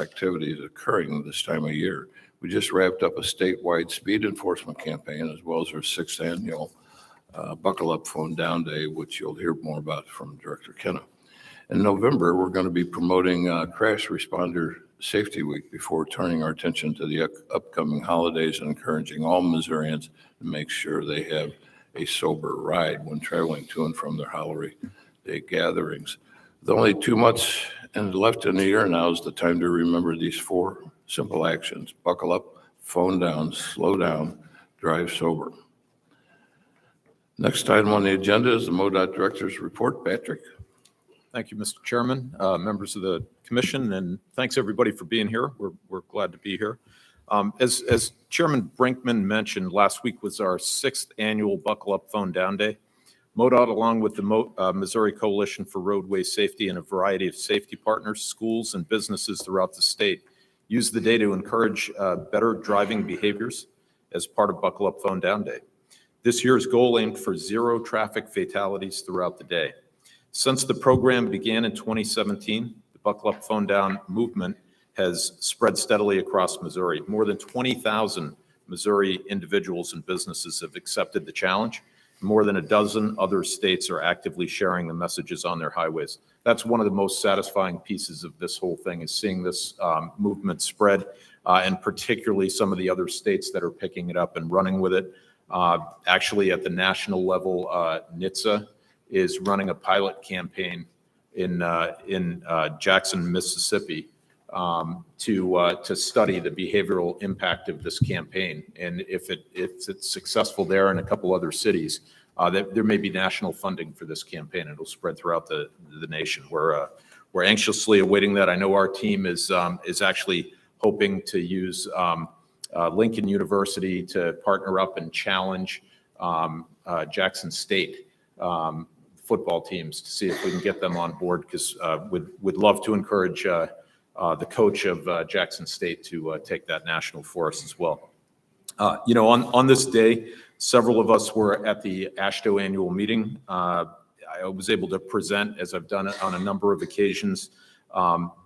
activities occurring this time of year. We just wrapped up a statewide speed enforcement campaign as well as our 6th annual Buckle Up Phone Down Day, which you'll hear more about from Director Kenna. In November, we're going to be promoting Crash Responder Safety Week before turning our attention to the upcoming holidays and encouraging all Missourians to make sure they have a sober ride when traveling to and from their holiday gatherings. With only 2 months left in the year, now is the time to remember these 4 simple actions: buckle up, phone down, slow down, drive sober. Next item on the agenda is the MoDOT Director's Report. Patrick. Thank you, Mr. Chairman, members of the commission, and thanks everybody for being here. We're glad to be here. As Chairman Brinkman mentioned, last week was our 6th annual Buckle Up Phone Down Day. MoDOT, along with the Missouri Coalition for Roadway Safety and a variety of safety partners, schools, and businesses throughout the state, used the day to encourage better driving behaviors as part of Buckle Up Phone Down Day. This year's goal aimed for 0 traffic fatalities throughout the day. Since the program began in 2017, the Buckle Up Phone Down movement has spread steadily across Missouri. More than 20,000 Missouri individuals and businesses have accepted the challenge. More than a dozen other states are actively sharing the messages on their highways. That's one of the most satisfying pieces of this whole thing, is seeing this movement spread, and particularly some of the other states that are picking it up and running with it. Actually, at the national level, NHTSA is running a pilot campaign in Jackson, Mississippi, to study the behavioral impact of this campaign. And if it's successful there in a couple other cities, there may be national funding for this campaign. It'll spread throughout the nation. We're anxiously awaiting that. I know our team is actually hoping to use Lincoln University to partner up and challenge Jackson State football teams to see if we can get them on board, because we'd love to encourage the coach of Jackson State to take that national for us as well. On this day, several of us were at the AASHTO annual meeting. I was able to present, as I've done it on a number of occasions,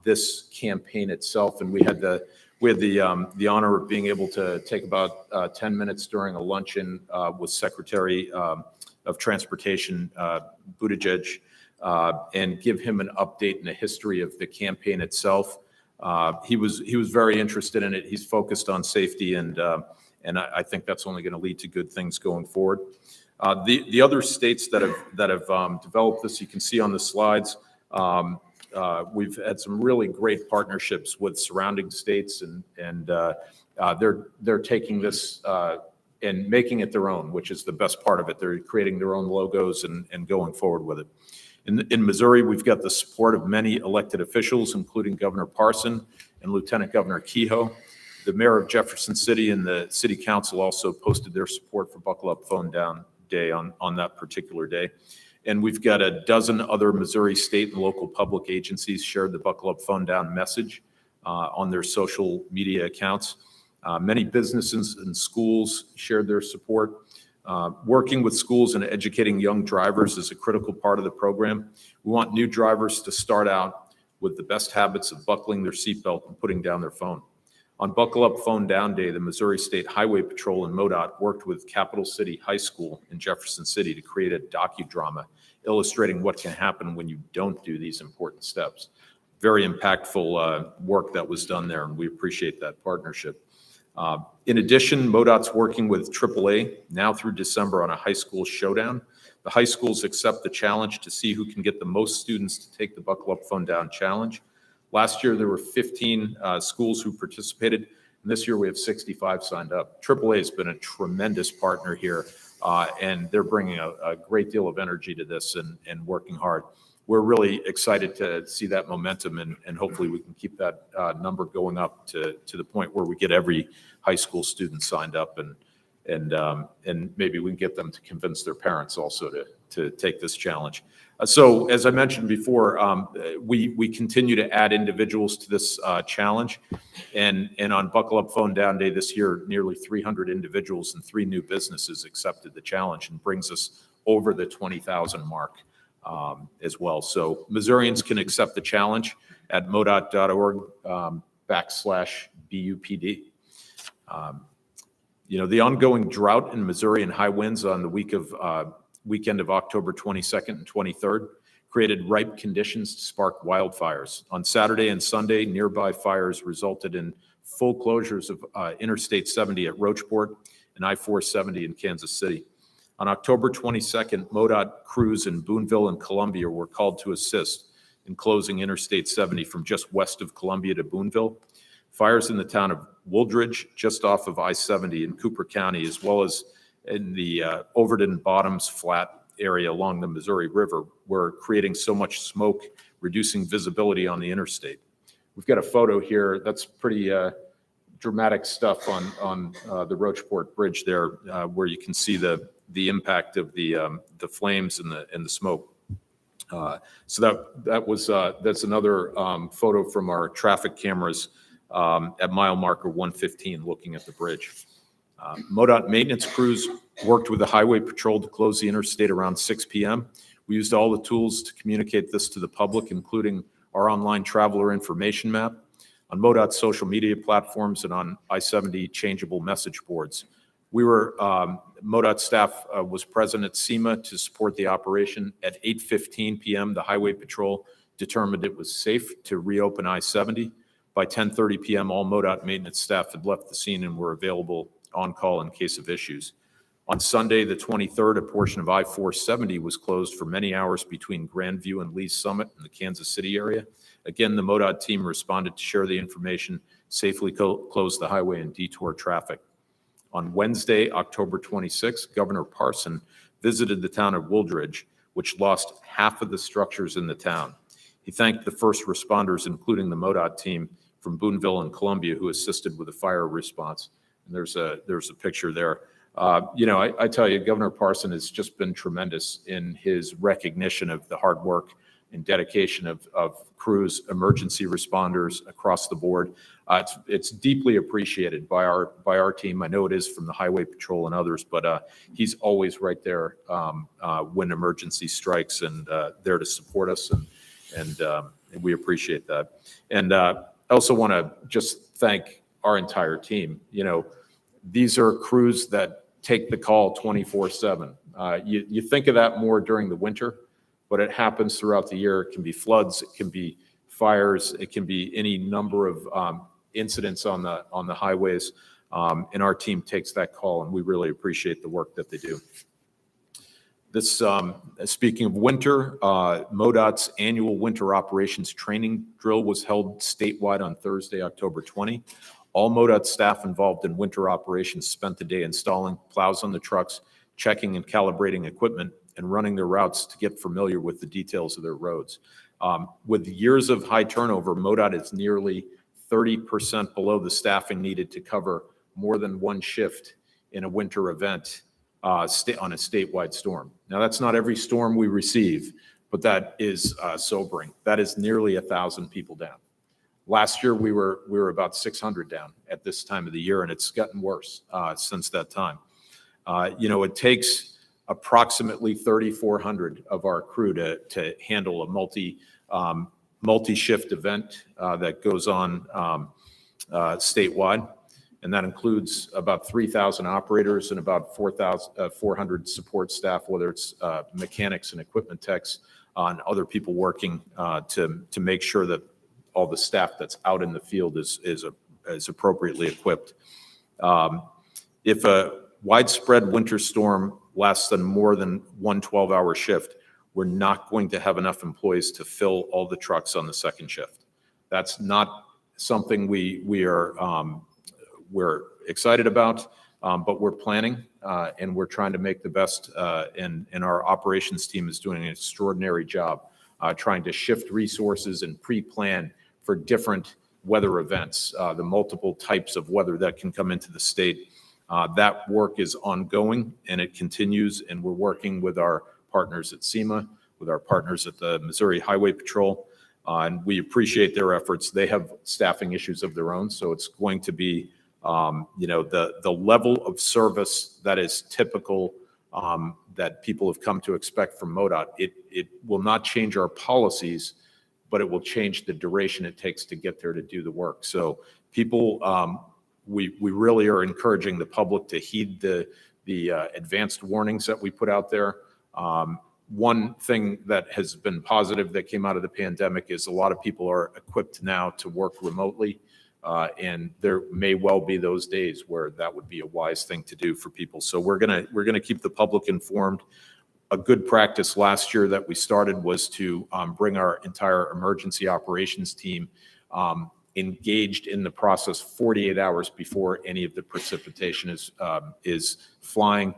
this campaign itself, and we had the honor of being able to take about 10 minutes during a luncheon with Secretary of Transportation Buttigieg, and give him an update in the history of the campaign itself. He was very interested in it. He's focused on safety, and I think that's only going to lead to good things going forward. The other states that have developed this, you can see on the slides. We've had some really great partnerships with surrounding states, and they're taking this and making it their own, which is the best part of it. They're creating their own logos and going forward with it. In Missouri, we've got the support of many elected officials, including Governor Parson and Lieutenant Governor Kehoe. The mayor of Jefferson City and the city council also posted their support for Buckle Up Phone Down Day on that particular day. And we've got a dozen other Missouri state and local public agencies shared the Buckle Up Phone Down message on their social media accounts. Many businesses and schools shared their support. Working with schools and educating young drivers is a critical part of the program. We want new drivers to start out with the best habits of buckling their seatbelt and putting down their phone. On Buckle Up Phone Down Day, the Missouri State Highway Patrol and MoDOT worked with Capital City High School in Jefferson City to create a docudrama illustrating what can happen when you don't do these important steps. Very impactful work that was done there, and we appreciate that partnership. In addition, MoDOT's working with AAA now through December on a high school showdown. The high schools accept the challenge to see who can get the most students to take the Buckle Up Phone Down challenge. Last year, there were 15 schools who participated, and this year we have 65 signed up. AAA has been a tremendous partner here, and they're bringing a great deal of energy to this and working hard. We're really excited to see that momentum, and hopefully we can keep that number going up to the point where we get every high school student signed up, and maybe we can get them to convince their parents also to take this challenge. So as I mentioned before, we continue to add individuals to this challenge, and on Buckle Up Phone Down Day this year, nearly 300 individuals and 3 new businesses accepted the challenge, and brings us over the 20,000 mark as well. So Missourians can accept the challenge at modot.org. /BUPD. The ongoing drought in Missouri and high winds on the weekend of October 22nd and 23rd created ripe conditions to spark wildfires. On Saturday and Sunday, nearby fires resulted in full closures of Interstate 70 at Rocheport and I-470 in Kansas City. On October 22nd, MoDOT crews in Boonville and Columbia were called to assist in closing Interstate 70 from just west of Columbia to Boonville. Fires in the town of Wooldridge, just off of I-70 in Cooper County, as well as in the Overton Bottoms Flat area along the Missouri River, were creating so much smoke, reducing visibility on the interstate. We've got a photo here. That's pretty dramatic stuff on the Rocheport Bridge there, where you can see the impact of the flames and the smoke. So that's another photo from our traffic cameras at mile marker 115, looking at the bridge. MoDOT maintenance crews worked with the Highway Patrol to close the interstate around 6 p.m. We used all the tools to communicate this to the public, including our online traveler information map, on MoDOT's social media platforms, and on I-70 changeable message boards. MoDOT staff was present at SEMA to support the operation. At 8:15 p.m., the Highway Patrol determined it was safe to reopen I-70. By 10:30 p.m., all MoDOT maintenance staff had left the scene and were available on call in case of issues. On Sunday, the 23rd, a portion of I-470 was closed for many hours between Grandview and Lee's Summit in the Kansas City area. Again, the MoDOT team responded to share the information, safely close the highway and detour traffic. On Wednesday, October 26th, Governor Parson visited the town of Wooldridge, which lost half of the structures in the town. He thanked the first responders, including the MoDOT team from Boonville and Columbia, who assisted with the fire response. And there's a picture there. I tell you, Governor Parson has just been tremendous in his recognition of the hard work and dedication of crews, emergency responders across the board. It's deeply appreciated by our team. I know it is from the Highway Patrol and others, but he's always right there when emergency strikes and there to support us, and we appreciate that. And I also want to just thank our entire team. These are crews that take the call 24/7. You think of that more during the winter, but it happens throughout the year. It can be floods, it can be fires, it can be any number of incidents on the highways, and our team takes that call, and we really appreciate the work that they do. This, speaking of winter, MoDOT's annual winter operations training drill was held statewide on Thursday, October 20. All MoDOT staff involved in winter operations spent the day installing plows on the trucks, checking and calibrating equipment, and running their routes to get familiar with the details of their roads. With years of high turnover, MoDOT is nearly 30% below the staffing needed to cover more than one shift in a winter event on a statewide storm. Now, that's not every storm we receive, but that is sobering. That is nearly 1,000 people down. Last year, we were about 600 down at this time of the year, and it's gotten worse since that time. It takes approximately 3,400 of our crew to handle a multi-shift event that goes on statewide, and that includes about 3,000 operators and about 400 support staff, whether it's mechanics and equipment techs, and other people working to make sure that all the staff that's out in the field is appropriately equipped. If a widespread winter storm lasts more than one 12-hour shift, we're not going to have enough employees to fill all the trucks on the second shift. That's not something we're excited about, but we're planning and we're trying to make the best. And our operations team is doing an extraordinary job trying to shift resources and pre-plan for different weather events, the multiple types of weather that can come into the state. That work is ongoing and it continues, and we're working with our partners at SEMA, with our partners at the Missouri Highway Patrol, and we appreciate their efforts. They have staffing issues of their own, so it's going to be, the level of service that is typical that people have come to expect from MoDOT. It will not change our policies but it will change the duration it takes to get there to do the work. So people, we really are encouraging the public to heed the advanced warnings that we put out there. One thing that has been positive that came out of the pandemic is a lot of people are equipped now to work remotely. And there may well be those days where that would be a wise thing to do for people. So we're gonna keep the public informed. A good practice last year that we started was to bring our entire emergency operations team engaged in the process 48 hours before any of the precipitation is flying.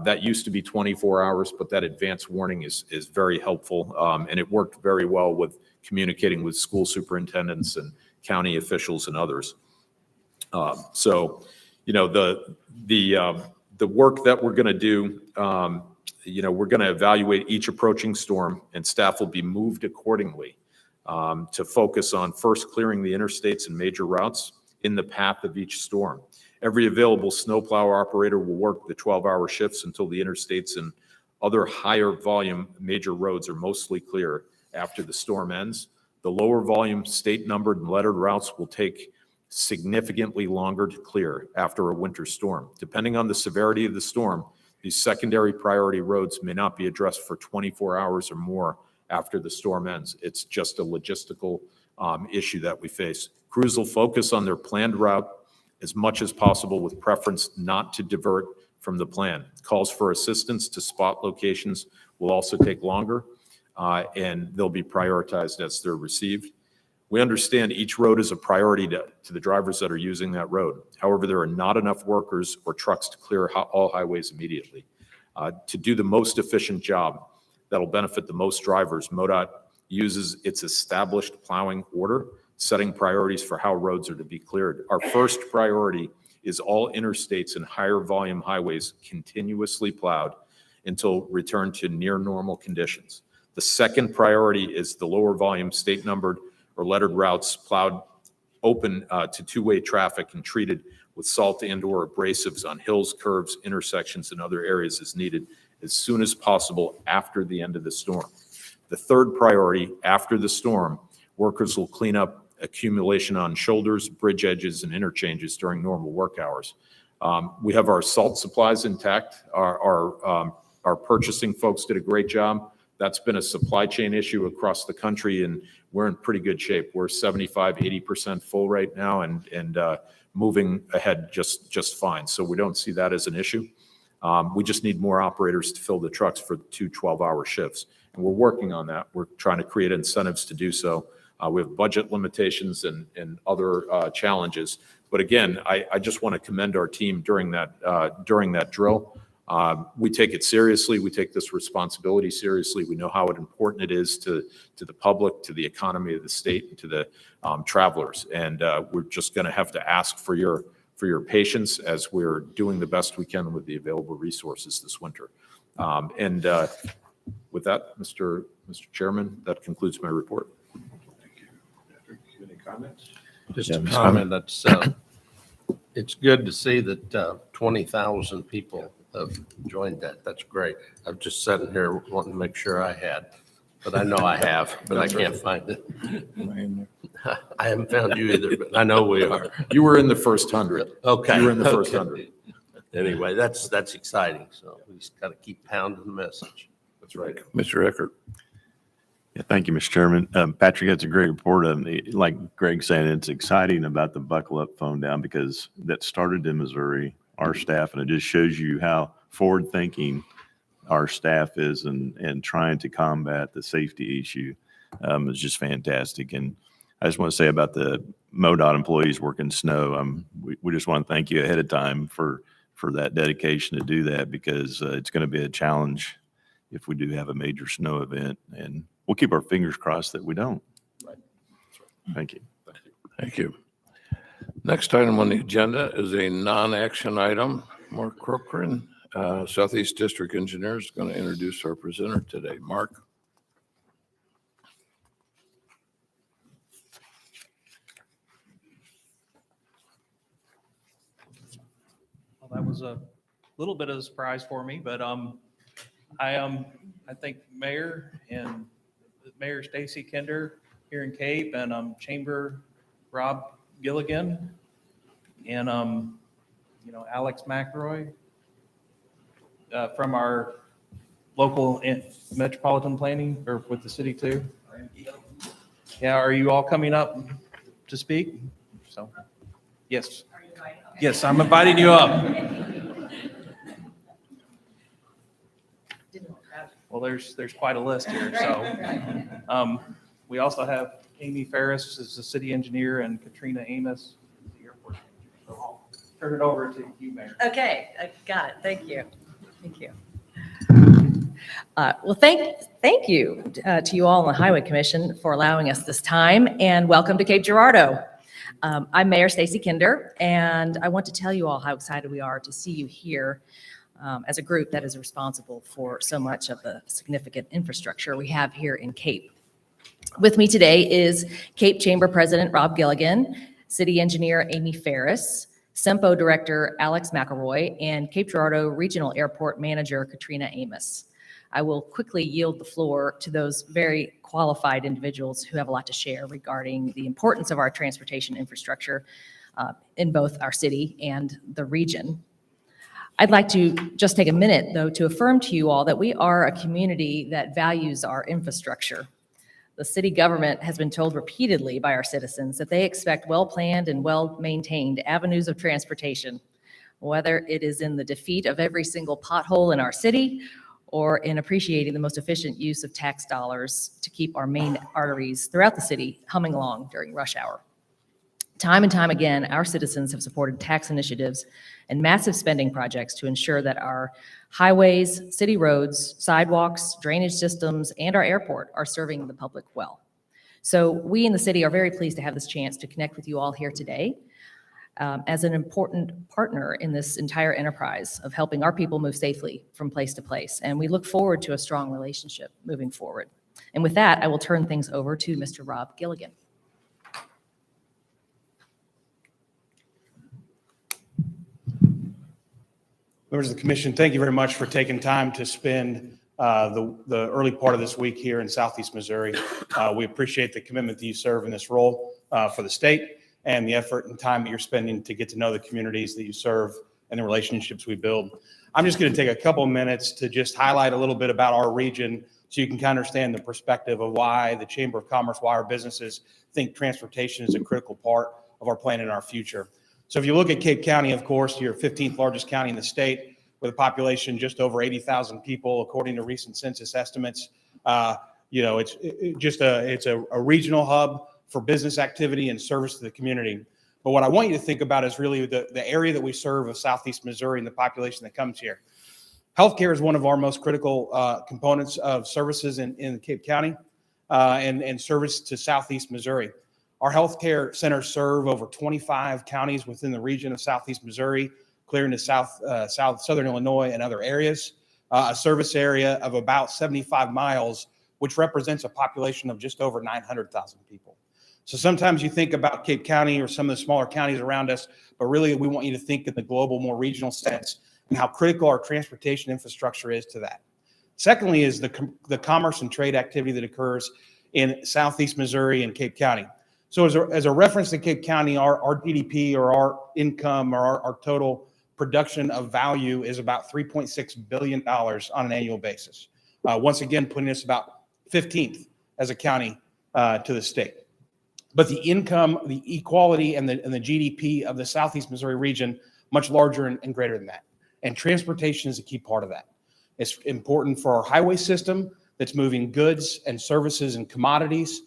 That used to be 24 hours, but that advance warning is very helpful. And it worked very well with communicating with school superintendents and county officials and others. So, the work that we're going to do, we're going to evaluate each approaching storm, and staff will be moved accordingly to focus on first clearing the interstates and major routes in the path of each storm. Every available snowplow operator will work the 12-hour shifts until the interstates and other higher volume major roads are mostly clear after the storm ends. The lower volume state numbered and lettered routes will take significantly longer to clear after a winter storm. Depending on the severity of the storm, these secondary priority roads may not be addressed for 24 hours or more after the storm ends. It's just a logistical issue that we face. Crews will focus on their planned route as much as possible with preference not to divert from the plan. Calls for assistance to spot locations will also take longer, and they'll be prioritized as they're received. We understand each road is a priority to the drivers that are using that road. However, there are not enough workers or trucks to clear all highways immediately. To do the most efficient job that'll benefit the most drivers, MoDOT uses its established plowing order, setting priorities for how roads are to be cleared. Our first priority is all interstates and higher volume highways continuously plowed until return to near normal conditions. The second priority is the lower volume state numbered or lettered routes plowed open to two-way traffic and treated with salt and/or abrasives on hills, curves, intersections, and other areas as needed as soon as possible after the end of the storm. The third priority after the storm, workers will clean up accumulation on shoulders, bridge edges, and interchanges during normal work hours. We have our salt supplies intact. Our purchasing folks did a great job. That's been a supply chain issue across the country, and we're in pretty good shape. We're 75, 80% full right now, and moving ahead just fine. So we don't see that as an issue. We just need more operators to fill the trucks for the 2 12-hour shifts, and we're working on that. We're trying to create incentives to do so. We have budget limitations and other challenges. But again, I just want to commend our team during that drill. We take it seriously. We take this responsibility seriously. We know how important it is to the public, to the economy of the state, and to the travelers. And we're just going to have to ask for your patience as we're doing the best we can with the available resources this winter. And with that, Mr. Chairman, that concludes my report. Any comments? Just a comment, that's, it's good to see that 20,000 people have joined that. That's great. I'm just sitting here wanting to make sure I had, but I know I have, but I can't find it. I haven't found you either, but I know we are. You were in the first 100. Okay. You were in the first okay. 100. Anyway, that's exciting. So we just got to keep pounding the message. That's right. Mr. Eckert. Yeah, thank you, Mr. Chairman. Patrick, that's a great report. Like Greg saying, it's exciting about the buckle up phone down because that started in Missouri, our staff, and it just shows you how forward thinking our staff is and trying to combat the safety issue is just fantastic. And I just want to say about the MoDOT employees working snow, we just want to thank you ahead of time for that dedication to do that because it's going to be a challenge if we do have a major snow event, and we'll keep our fingers crossed that we don't. Right. Thank you. Thank you. Next item on the agenda is a non-action item. Mark Corcoran, Southeast District Engineer, is going to introduce our presenter today. Mark. Well, that was a little bit of a surprise for me, but I think Mayor and Mayor Stacy Kinder here in Cape, and Chamber Rob Gilligan, and Alex McElroy from our local metropolitan planning, or with the city too. Yeah, are you all coming up to speak? So, yes. Yes, I'm inviting you up. Well, there's quite a list here. So we also have Amy Ferris as the city engineer and Katrina Amos as the airport manager. So I'll turn it over to you, Mayor. Okay, I got it. Thank you. Thank you. Well, thank you to you all on the Highway Commission for allowing us this time, and welcome to Cape Girardeau. I'm Mayor Stacy Kinder, and I want to tell you all how excited we are to see you here as a group that is responsible for so much of the significant infrastructure we have here in Cape. With me today is Cape Chamber President Rob Gilligan, City Engineer Amy Ferris, SEMPO Director Alex McElroy, and Cape Girardeau Regional Airport Manager Katrina Amos. I will quickly yield the floor to those very qualified individuals who have a lot to share regarding the importance of our transportation infrastructure in both our city and the region. I'd like to just take a minute, though, to affirm to you all that we are a community that values our infrastructure. The city government has been told repeatedly by our citizens that they expect well-planned and well-maintained avenues of transportation, whether it is in the defeat of every single pothole in our city or in appreciating the most efficient use of tax dollars to keep our main arteries throughout the city humming along during rush hour. Time and time again, our citizens have supported tax initiatives and massive spending projects to ensure that our highways, city roads, sidewalks, drainage systems, and our airport are serving the public well. So we in the city are very pleased to have this chance to connect with you all here today as an important partner in this entire enterprise of helping our people move safely from place to place. And we look forward to a strong relationship moving forward. And with that, I will turn things over to Mr. Rob Gilligan. Members of the commission, thank you very much for taking time to spend the early part of this week here in Southeast Missouri. We appreciate the commitment that you serve in this role for the state and the effort and time that you're spending to get to know the communities that you serve and the relationships we build. I'm just going to take a couple of minutes to just highlight a little bit about our region so you can kind of understand the perspective of why the Chamber of Commerce, why our businesses think transportation is a critical part of our plan and our future. So if you look at Cape County, of course, your 15th largest county in the state with a population just over 80,000 people, according to recent census estimates. It's a regional hub for business activity and service to the community. But what I want you to think about is really the area that we serve of Southeast Missouri and the population that comes here. Healthcare is one of our most critical components of services in Cape County and service to Southeast Missouri. Our healthcare centers serve over 25 counties within the region of Southeast Missouri, clear into southern Illinois and other areas, a service area of about 75 miles, which represents a population of just over 900,000 people. So sometimes you think about Cape County or some of the smaller counties around us, but really we want you to think in the global, more regional sense and how critical our transportation infrastructure is to that. Secondly is the commerce and trade activity that occurs in Southeast Missouri and Cape County. So as a reference to Cape County, our GDP or our income or our total production of value is about $3.6 billion on an annual basis. Once again, putting us about 15th as a county to the state. But the income, the equality, and the GDP of the Southeast Missouri region, much larger and greater than that. And transportation is a key part of that. It's important for our highway system that's moving goods and services and commodities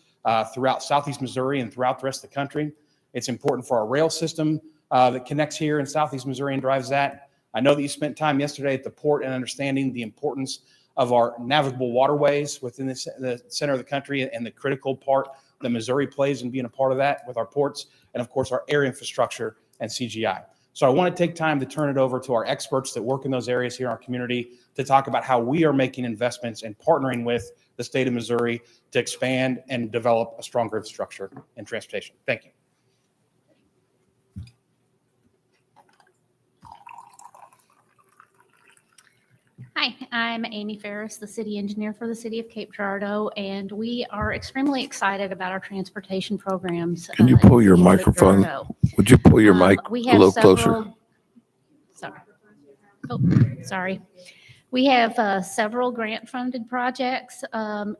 throughout Southeast Missouri and throughout the rest of the country. It's important for our rail system that connects here in Southeast Missouri and drives that. I know that you spent time yesterday at the port and understanding the importance of our navigable waterways within the center of the country and the critical part that Missouri plays in being a part of that with our ports and, of course, our air infrastructure and CGI. So I want to take time to turn it over to our experts that work in those areas here in our community to talk about how we are making investments and partnering with the state of Missouri to expand and develop a stronger infrastructure and transportation. Thank you. Hi, I'm Amy Ferris, the city engineer for the city of Cape Girardeau, and we are extremely excited about our transportation programs. Can you in the pull your city of Cape microphone? Girardeau. Would you pull your mic We a have little closer? several. Sorry. Oh, sorry. We have several grant-funded projects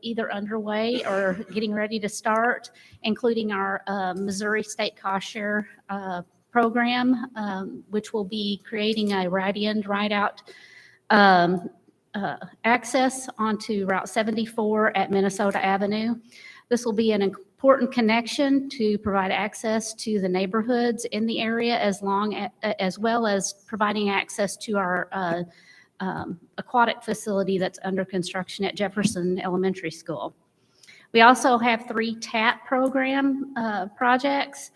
either underway or getting ready to start, including our Missouri State Cost Share program, which will be creating a right-in, right-out access onto Route 74 at Minnesota Avenue. This will be an important connection to provide access to the neighborhoods in the area as well as providing access to our aquatic facility that's under construction at Jefferson Elementary School. We also have 3 TAP program projects,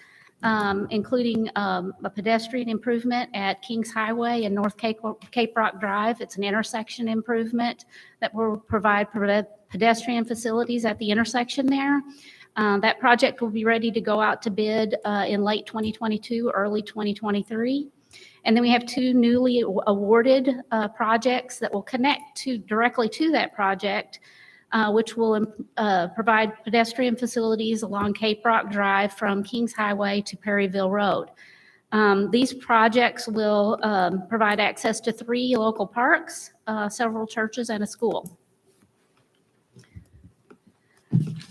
including a pedestrian improvement at Kings Highway and North Cape Rock Drive. It's an intersection improvement that will provide pedestrian facilities at the intersection there. That project will be ready to go out to bid in late 2022, early 2023. And then we have 2 newly awarded projects that will connect directly to that project, which will provide pedestrian facilities along Cape Rock Drive from Kings Highway to Perryville Road. These projects will provide access to 3 local parks, several churches, and a school.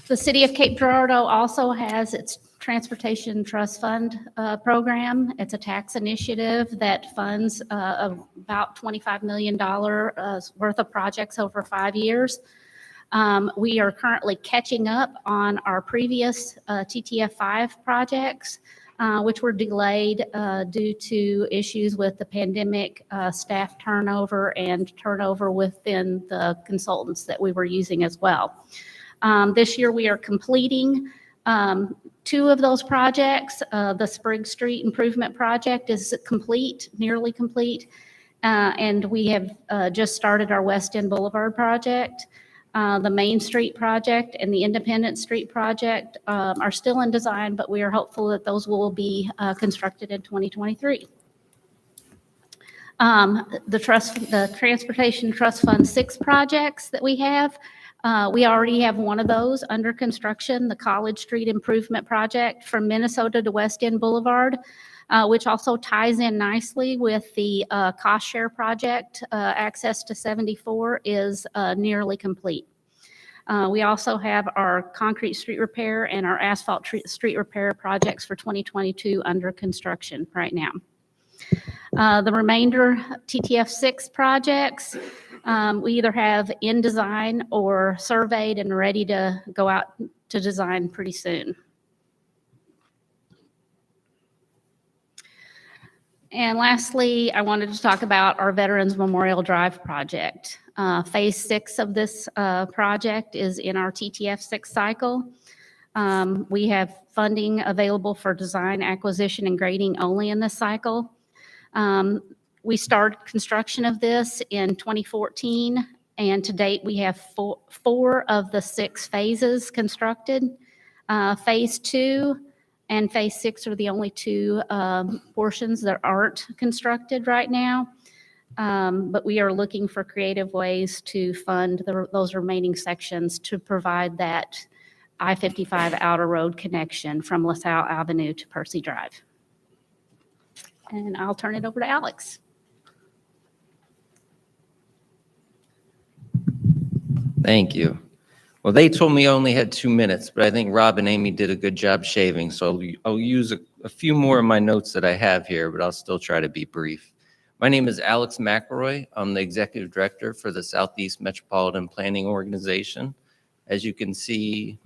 The City of Cape Girardeau also has its Transportation Trust Fund program. It's a tax initiative that funds about $25 million worth of projects over 5 years. We are currently catching up on our previous TTF5 projects, which were delayed due to issues with the pandemic, staff turnover, and turnover within the consultants that we were using as well. This year, we are completing 2 of those projects. The Sprigg Street Improvement Project is complete, nearly complete, and we have just started our West End Boulevard project. The Main Street project and the Independence Street project are still in design, but we are hopeful that those will be constructed in 2023. The Transportation Trust Fund 6 projects that we have, we already have one of those under construction, the College Street Improvement Project from Minnesota to West End Boulevard, which also ties in nicely with the cost share project. Access to 74 is nearly complete. We also have our concrete street repair and our asphalt street repair projects for 2022 under construction right now. The remainder TTF6 projects, we either have in design or surveyed and ready to go out to design pretty soon. And lastly, I wanted to talk about our Veterans Memorial Drive project. Phase 6 of this project is in our TTF6 cycle. We have funding available for design, acquisition, and grading only in this cycle. We started construction of this in 2014, and to date, we have 4 of the 6 phases constructed. Phase 2 and Phase 6 are the only 2 portions that aren't constructed right now. But we are looking for creative ways to fund those remaining sections to provide that I-55 outer road connection from LaSalle Avenue to Percy Drive. And I'll turn it over to Alex. Thank you. Well, they told me I only had 2 minutes, but I think Rob and Amy did a good job shaving, so I'll use a few more of my notes that I have here, but I'll still try to be brief. My name is Alex McElroy. I'm the Executive Director for the Southeast Metropolitan Planning Organization. As you can see,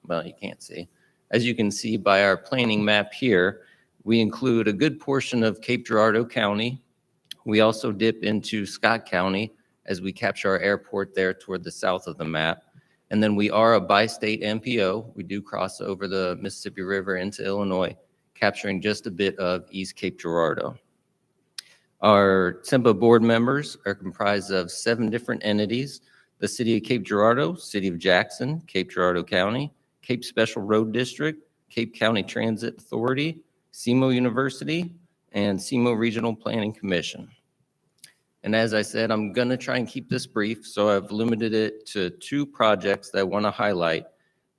well, you can't see. As you can see by our planning map here, we include a good portion of Cape Girardeau County. We also dip into Scott County as we capture our airport there toward the south of the map. And then we are a bi-state MPO. We do cross over the Mississippi River into Illinois, capturing just a bit of East Cape Girardeau. Our SEMPA board members are comprised of 7 different entities: the City of Cape Girardeau, City of Jackson, Cape Girardeau County, Cape Special Road District, Cape County Transit Authority, SEMO University, and SEMO Regional Planning Commission. And as I said, I'm going to try and keep this brief, so I've limited it to 2 projects that I want to highlight,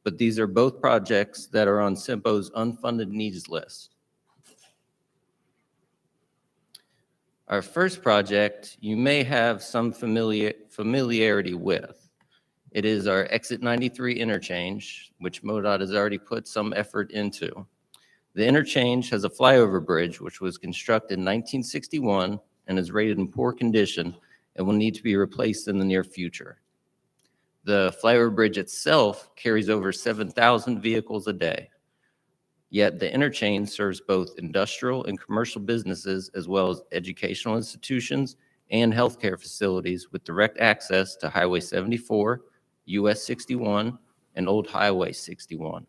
but these are both projects that are on SIMPO's unfunded needs list. Our first project, you may have some familiarity with. It is our Exit 93 interchange, which MoDOT has already put some effort into. The interchange has a flyover bridge, which was constructed in 1961 and is rated in poor condition and will need to be replaced in the near future. The flyover bridge itself carries over 7,000 vehicles a day. Yet the interchange serves both industrial and commercial businesses, as well as educational institutions and healthcare facilities with direct access to Highway 74, US 61, and Old Highway 61.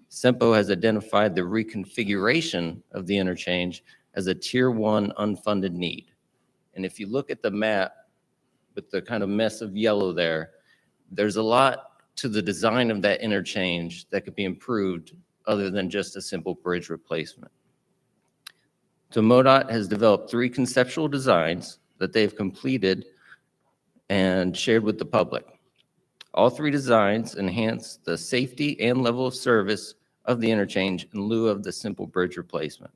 SIMPO has identified the reconfiguration of the interchange as a Tier 1 unfunded need. And if you look at the map with the kind of mess of yellow there, there's a lot to the design of that interchange that could be improved other than just a simple bridge replacement. So MoDOT has developed 3 conceptual designs that they've completed and shared with the public. All 3 designs enhance the safety and level of service of the interchange in lieu of the simple bridge replacement.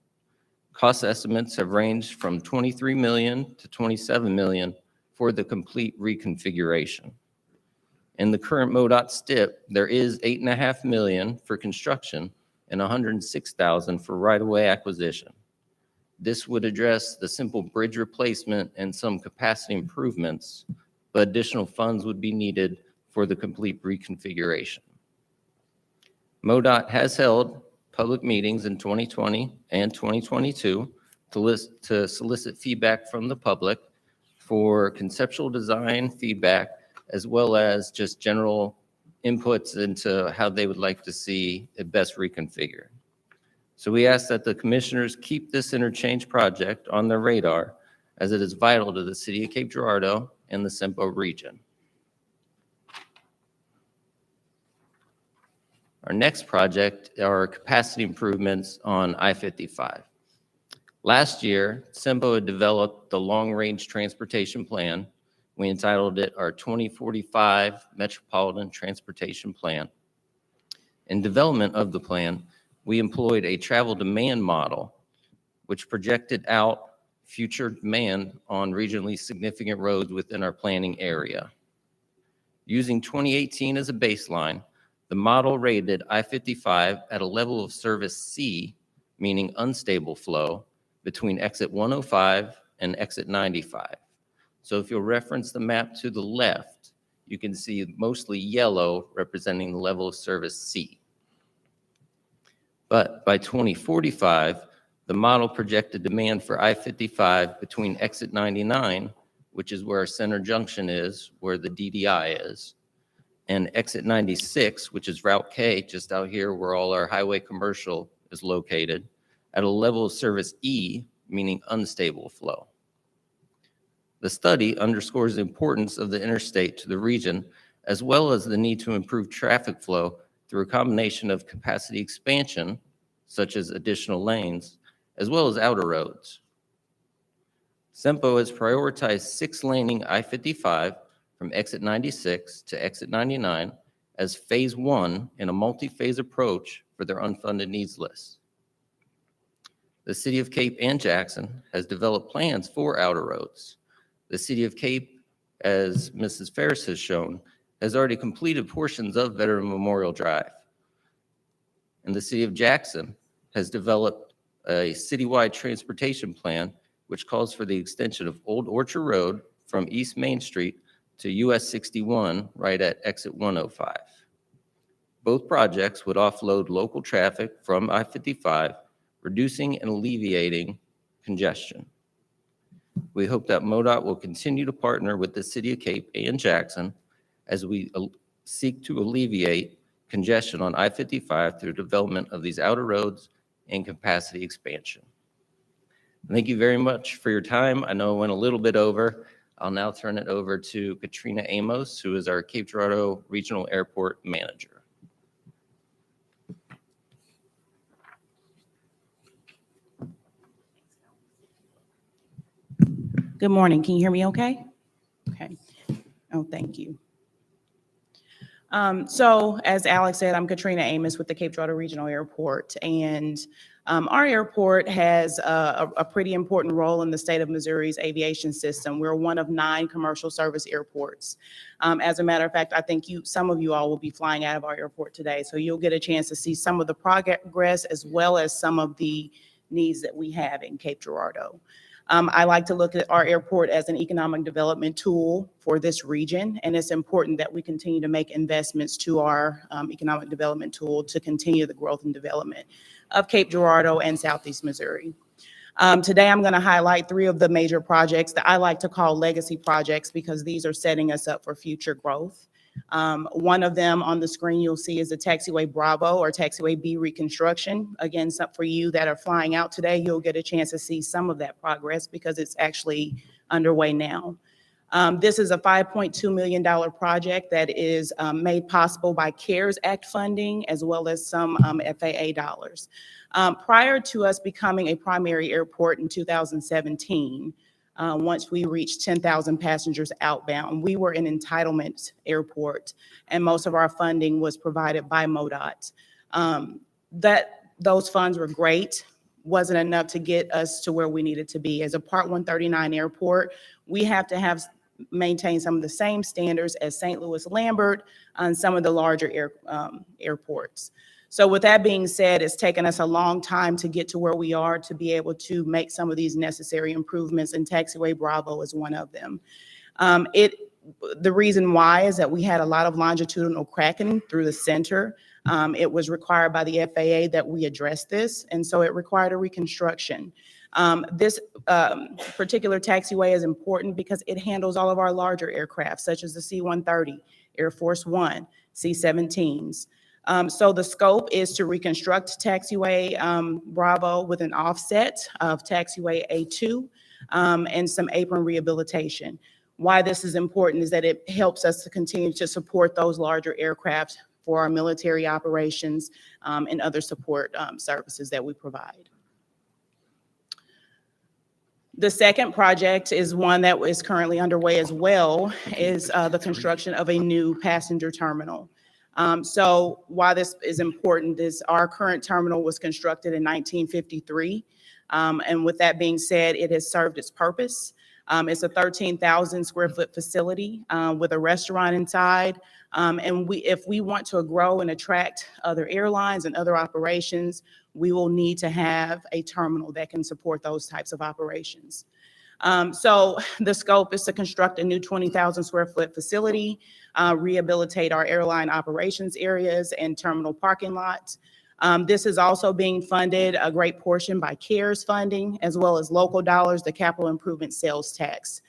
Cost estimates have ranged from $23 million to $27 million for the complete reconfiguration. In the current MoDOT STIP, there is $8.5 million for construction and $106,000 for right-of-way acquisition. This would address the simple bridge replacement and some capacity improvements, but additional funds would be needed for the complete reconfiguration. MoDOT has held public meetings in 2020 and 2022 to solicit feedback from the public for conceptual design feedback, as well as just general inputs into how they would like to see it best reconfigured. So we ask that the commissioners keep this interchange project on their radar, as it is vital to the city of Cape Girardeau and the SIMPO region. Our next project are capacity improvements on I-55. Last year, SIMPO had developed the long-range transportation plan. We entitled it our 2045 Metropolitan Transportation Plan. In development of the plan, we employed a travel demand model, which projected out future demand on regionally significant roads within our planning area. Using 2018 as a baseline, the model rated I-55 at a level of service C, meaning unstable flow, between exit 105 and exit 95. So if you'll reference the map to the left, you can see mostly yellow representing the level of service C. But by 2045, the model projected demand for I-55 between exit 99, which is where our center junction is, where the DDI is, and exit 96, which is Route K, just out here where all our highway commercial is located, at a level of service E, meaning unstable flow. The study underscores the importance of the interstate to the region, as well as the need to improve traffic flow through a combination of capacity expansion, such as additional lanes, as well as outer roads. SIMPO has prioritized 6-laning I-55 from exit 96 to exit 99 as phase 1 in a multi-phase approach for their unfunded needs list. The City of Cape and Jackson has developed plans for outer roads. The City of Cape, as Mrs. Ferris has shown, has already completed portions of Veteran Memorial Drive. And the City of Jackson has developed a citywide transportation plan which calls for the extension of Old Orchard Road from East Main Street to US 61 right at exit 105. Both projects would offload local traffic from I-55, reducing and alleviating congestion. We hope that MoDOT will continue to partner with the City of Cape and Jackson as we seek to alleviate congestion on I-55 through development of these outer roads and capacity expansion. Thank you very much for your time. I know I went a little bit over. I'll now turn it over to Katrina Amos, who is our Cape Girardeau Regional Airport Manager. Good morning. Can you hear me okay? Okay. Oh, thank you. So as Alex said, I'm Katrina Amos with the Cape Girardeau Regional Airport, and our airport has a pretty important role in the state of Missouri's aviation system. We're one of 9 commercial service airports. As a matter of fact, I think some of you all will be flying out of our airport today, so you'll get a chance to see some of the progress as well as some of the needs that we have in Cape Girardeau. I like to look at our airport as an economic development tool for this region, and it's important that we continue to make investments to our economic development tool to continue the growth and development of Cape Girardeau and Southeast Missouri. Today, I'm going to highlight 3 of the major projects that I like to call legacy projects because these are setting us up for future growth. One of them on the screen you'll see is the Taxiway Bravo or Taxiway B reconstruction. Again, for you that are flying out today, you'll get a chance to see some of that progress because it's actually underway now. This is a $5.2 million project that is made possible by CARES Act funding as well as some FAA dollars. Prior to us becoming a primary airport in 2017, once we reached 10,000 passengers outbound, we were an entitlement airport, and most of our funding was provided by MoDOT. Those funds were great, wasn't enough to get us to where we needed to be. As a Part 139 airport, we have to maintain some of the same standards as St. Louis Lambert and some of the larger airports. So with that being said, it's taken us a long time to get to where we are to be able to make some of these necessary improvements, and Taxiway Bravo is one of them. The reason why is that we had a lot of longitudinal cracking through the center. It was required by the FAA that we address this, and so it required a reconstruction. This particular taxiway is important because it handles all of our larger aircraft, such as the C-130, Air Force One, C-17s. So the scope is to reconstruct Taxiway Bravo with an offset of Taxiway A2 and some apron rehabilitation. Why this is important is that it helps us to continue to support those larger aircraft for our military operations and other support services that we provide. The second project is one that is currently underway as well, is the construction of a new passenger terminal. So why this is important is our current terminal was constructed in 1953. And with that being said, it has served its purpose. It's a 13,000 square foot facility with a restaurant inside. And if we want to grow and attract other airlines and other operations, we will need to have a terminal that can support those types of operations. So the scope is to construct a new 20,000 square foot facility, rehabilitate our airline operations areas and terminal parking lots. This is also being funded a great portion by CARES funding, as well as local dollars, the capital improvement sales tax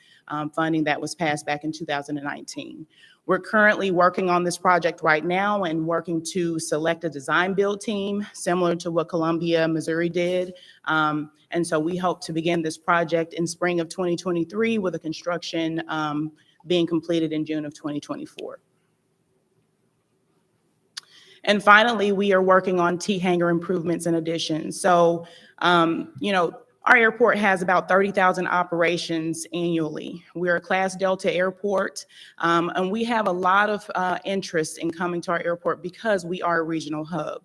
funding that was passed back in 2019. We're currently working on this project right now and working to select a design build team similar to what Columbia, Missouri did. And so we hope to begin this project in spring of 2023 with a construction being completed in June of 2024. And finally, we are working on T-hangar improvements and additions. So, our airport has about 30,000 operations annually. We're a Class Delta airport, and we have a lot of interest in coming to our airport because we are a regional hub.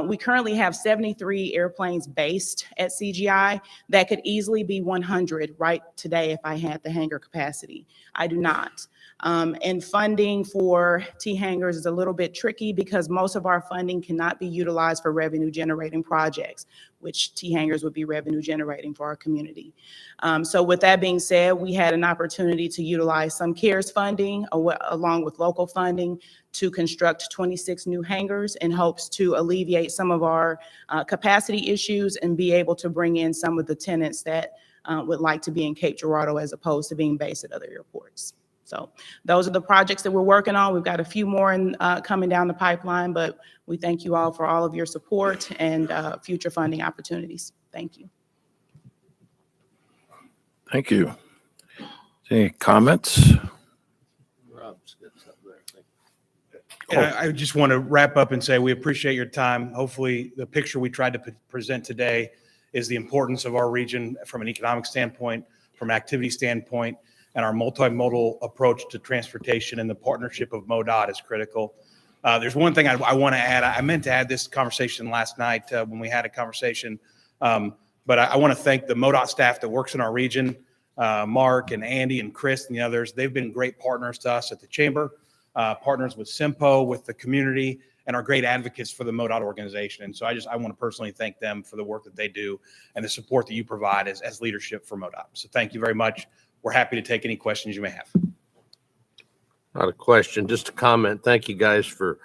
We currently have 73 airplanes based at CGI. That could easily be 100 right today if I had the hangar capacity. I do not. And funding for T-hangars is a little bit tricky because most of our funding cannot be utilized for revenue generating projects, which T-hangars would be revenue generating for our community. So with that being said, we had an opportunity to utilize some CARES funding along with local funding to construct 26 new hangars in hopes to alleviate some of our capacity issues and be able to bring in some of the tenants that would like to be in Cape Girardeau as opposed to being based at other airports. So those are the projects that we're working on. We've got a few more coming down the pipeline, but we thank you all for all of your support and future funding opportunities. Thank you. Thank you. Any comments? Rob's got something there, I think. And I just want to wrap up and say we appreciate your time. Hopefully, the picture we tried to present today is the importance of our region from an economic standpoint, from an activity standpoint, and our multimodal approach to transportation and the partnership of MoDOT is critical. There's one thing I want to add. I meant to add this conversation last night when we had a conversation, but I want to thank the MoDOT staff that works in our region, Mark and Andy and Chris and the others. They've been great partners to us at the chamber, partners with SIMPO, with the community, and are great advocates for the MoDOT organization. And so I want to personally thank them for the work that they do and the support that you provide as leadership for MoDOT. So thank you very much. We're happy to take any questions you may have. Not a question, just a comment. Thank you guys for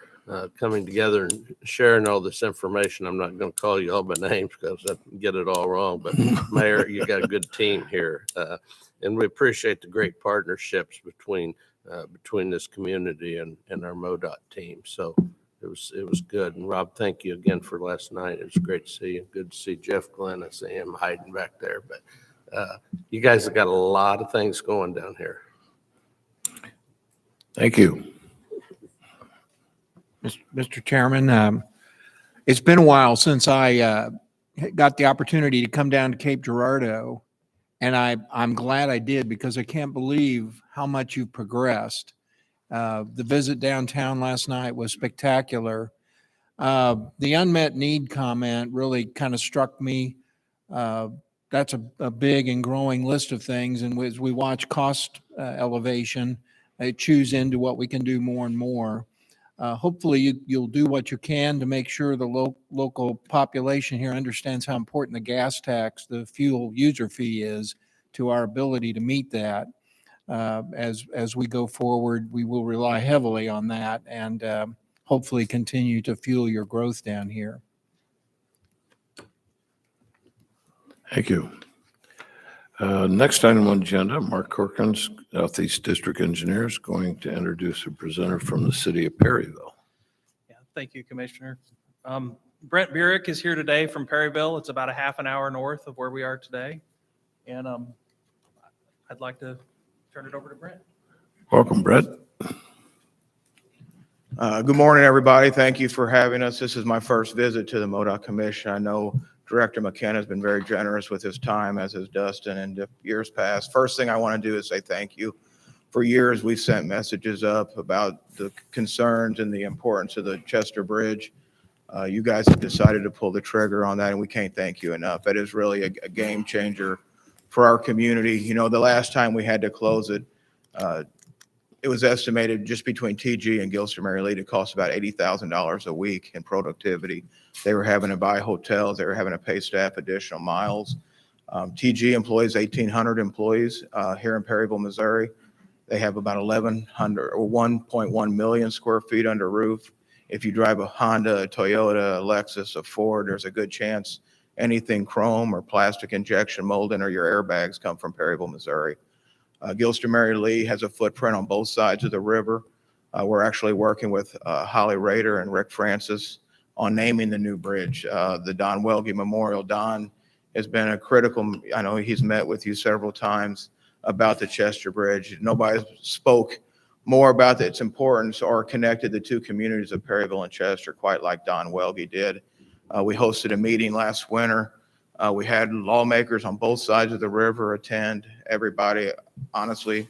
coming together and sharing all this information. I'm not going to call you all by names because I get it all wrong, but Mayor, you got a good team here. And we appreciate the great partnerships between this community and our MoDOT team. So it was good. And Rob, thank you again for last night. It was great to see you. Good to see Jeff Glenn. I see him hiding back there, but you guys have got a lot of things going down here. Thank you. Mr. Chairman, it's been a while since I got the opportunity to come down to Cape Girardeau, and I'm glad I did because I can't believe how much you've progressed. The visit downtown last night was spectacular. The unmet need comment really kind of struck me. That's a big and growing list of things, and as we watch cost elevation, it chews into what we can do more and more. Hopefully you'll do what you can to make sure the local population here understands how important the gas tax, the fuel user fee is to our ability to meet that. As we go forward, we will rely heavily on that and hopefully continue to fuel your growth down here. Thank you. Next item on the agenda, Mark Corkins, Southeast District Engineer, is going to introduce a presenter from the city of Perryville. Yeah, thank you, Commissioner. Brent Burek is here today from Perryville. It's about a half an hour north of where we are today. And I'd like to turn it over to Brent. Welcome, Brett. Good morning, everybody. Thank you for having us. This is my first visit to the MoDOT Commission. I know Director McKenna has been very generous with his time, as has Dustin, in years past. First thing I want to do is say thank you. For years, we've sent messages up about the concerns and the importance of the Chester Bridge. You guys have decided to pull the trigger on that, and we can't thank you enough. It is really a game changer for our community. You know, the last time we had to close it, it was estimated just between TG and Gilster Mary Lee to cost about $80,000 a week in productivity. They were having to buy hotels. They were having to pay staff additional miles. TG employs 1,800 employees here in Perryville, Missouri. They have about 1,100 or 1.1 million square feet under roof. If you drive a Honda, a Toyota, a Lexus, a Ford, there's a good chance anything chrome or plastic injection molding or your airbags come from Perryville, Missouri. Gilster Mary Lee has a footprint on both sides of the river. We're actually working with Holly Rader and Rick Francis on naming the new bridge, the Don Welge Memorial. Don has been a critical, I know he's met with you several times about the Chester Bridge. Nobody spoke more about its importance or connected the two communities of Perryville and Chester quite like Don Welge did. We hosted a meeting last winter. We had lawmakers on both sides of the river attend. Everybody, honestly,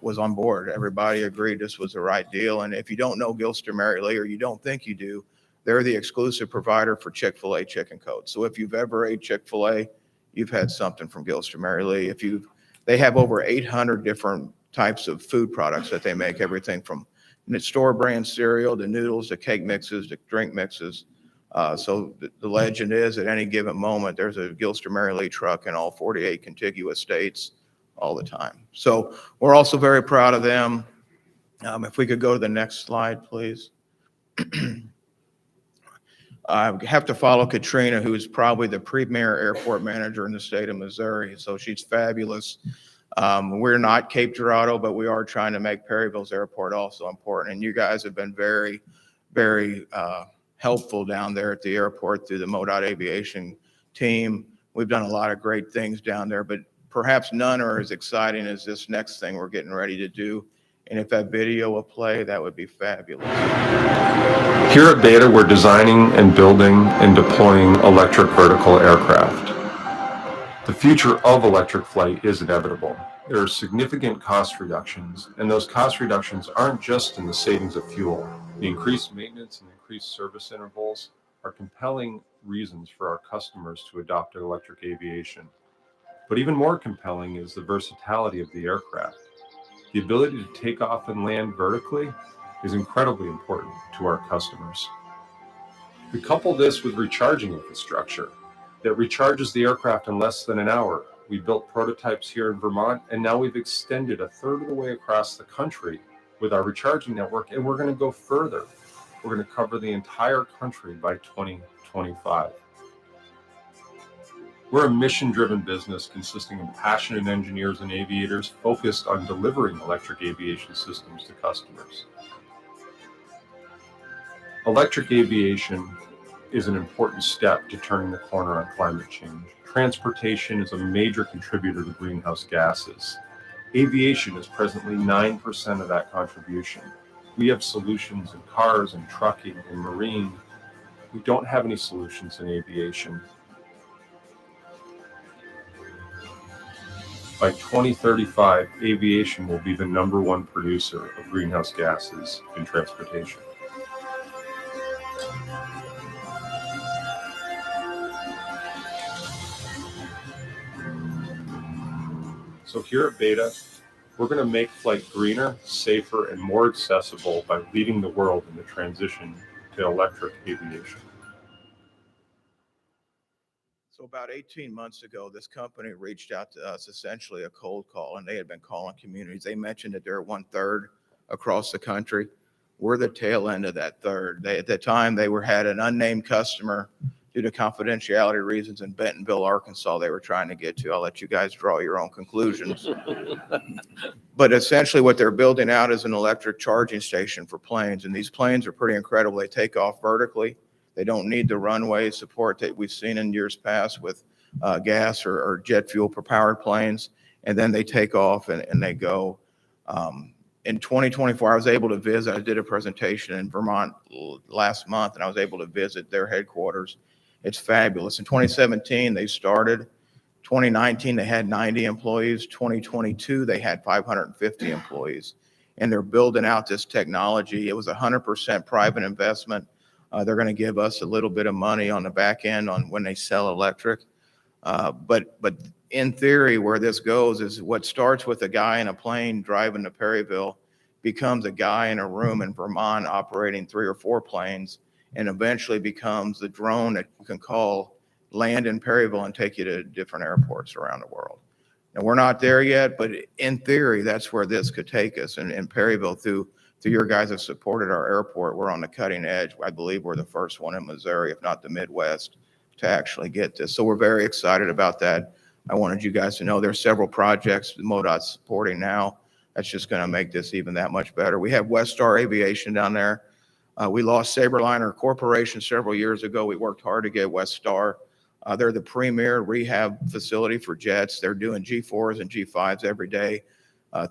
was on board. Everybody agreed this was the right deal. And if you don't know Gilster Mary Lee, or you don't think you do, they're the exclusive provider for Chick-fil-A chicken coats. So if you've ever ate Chick-fil-A, you've had something from Gilster Mary Lee. They have over 800 different types of food products that they make, everything from store brand cereal to noodles to cake mixes to drink mixes. So the legend is at any given moment, there's a Gilster Mary Lee truck in all 48 contiguous states all the time. So we're also very proud of them. If we could go to the next slide, please. I have to follow Katrina, who's probably the premier airport manager in the state of Missouri. So she's fabulous. We're not Cape Girardeau, but we are trying to make Perryville's airport also important. And you guys have been very, very helpful down there at the airport through the MoDOT aviation team. We've done a lot of great things down there, but perhaps none are as exciting as this next thing we're getting ready to do. And if that video will play, that would be fabulous. Here at Beta, we're designing and building and deploying electric vertical aircraft. The future of electric flight is inevitable. There are significant cost reductions, and those cost reductions aren't just in the savings of fuel. The increased maintenance and increased service intervals are compelling reasons for our customers to adopt electric aviation. But even more compelling is the versatility of the aircraft. The ability to take off and land vertically is incredibly important to our customers. We couple this with recharging infrastructure that recharges the aircraft in less than an hour. We built prototypes here in Vermont, and now we've extended a third of the way across the country with our recharging network, and we're going to go further. We're going to cover the entire country by 2025. We're a mission-driven business consisting of passionate engineers and aviators focused on delivering electric aviation systems to customers. Electric aviation is an important step to turning the corner on climate change. Transportation is a major contributor to greenhouse gases. Aviation is presently 9% of that contribution. We have solutions in cars and trucking and marine. We don't have any solutions in aviation. By 2035, aviation will be the #1 producer of greenhouse gases in transportation. So here at Beta, we're going to make flight greener, safer, and more accessible by leading the world in the transition to electric aviation. So about 18 months ago, this company reached out to us, essentially a cold call, and they had been calling communities. They mentioned that they're 1/3 across the country. We're the tail end of that third. At the time, they had an unnamed customer due to confidentiality reasons in Bentonville, Arkansas, they were trying to get to. I'll let you guys draw your own conclusions. But essentially what they're building out is an electric charging station for planes. And these planes are pretty incredible. They take off vertically. They don't need the runway support that we've seen in years past with gas or jet fuel powered planes. And then they take off and they go. In 2024, I was able to visit. I did a presentation in Vermont last month, and I was able to visit their headquarters. It's fabulous. In 2017, they started. 2019, they had 90 employees. 2022, they had 550 employees. And they're building out this technology. It was 100% private investment. They're going to give us a little bit of money on the back end on when they sell electric. But in theory, where this goes is what starts with a guy in a plane driving to Perryville becomes a guy in a room in Vermont operating 3 or 4 planes, and eventually becomes the drone that you can call, land in Perryville, and take you to different airports around the world. Now, we're not there yet, but in theory, that's where this could take us. And in Perryville, through your guys have supported our airport, we're on the cutting edge. I believe we're the first one in Missouri, if not the Midwest, to actually get this. So we're very excited about that. I wanted you guys to know there's several projects that MoDOT's supporting now. That's just going to make this even that much better. We have Westar Aviation down there. We lost Saberliner Corporation several years ago. We worked hard to get Westar. They're the premier rehab facility for jets. They're doing G4s and G5s every day.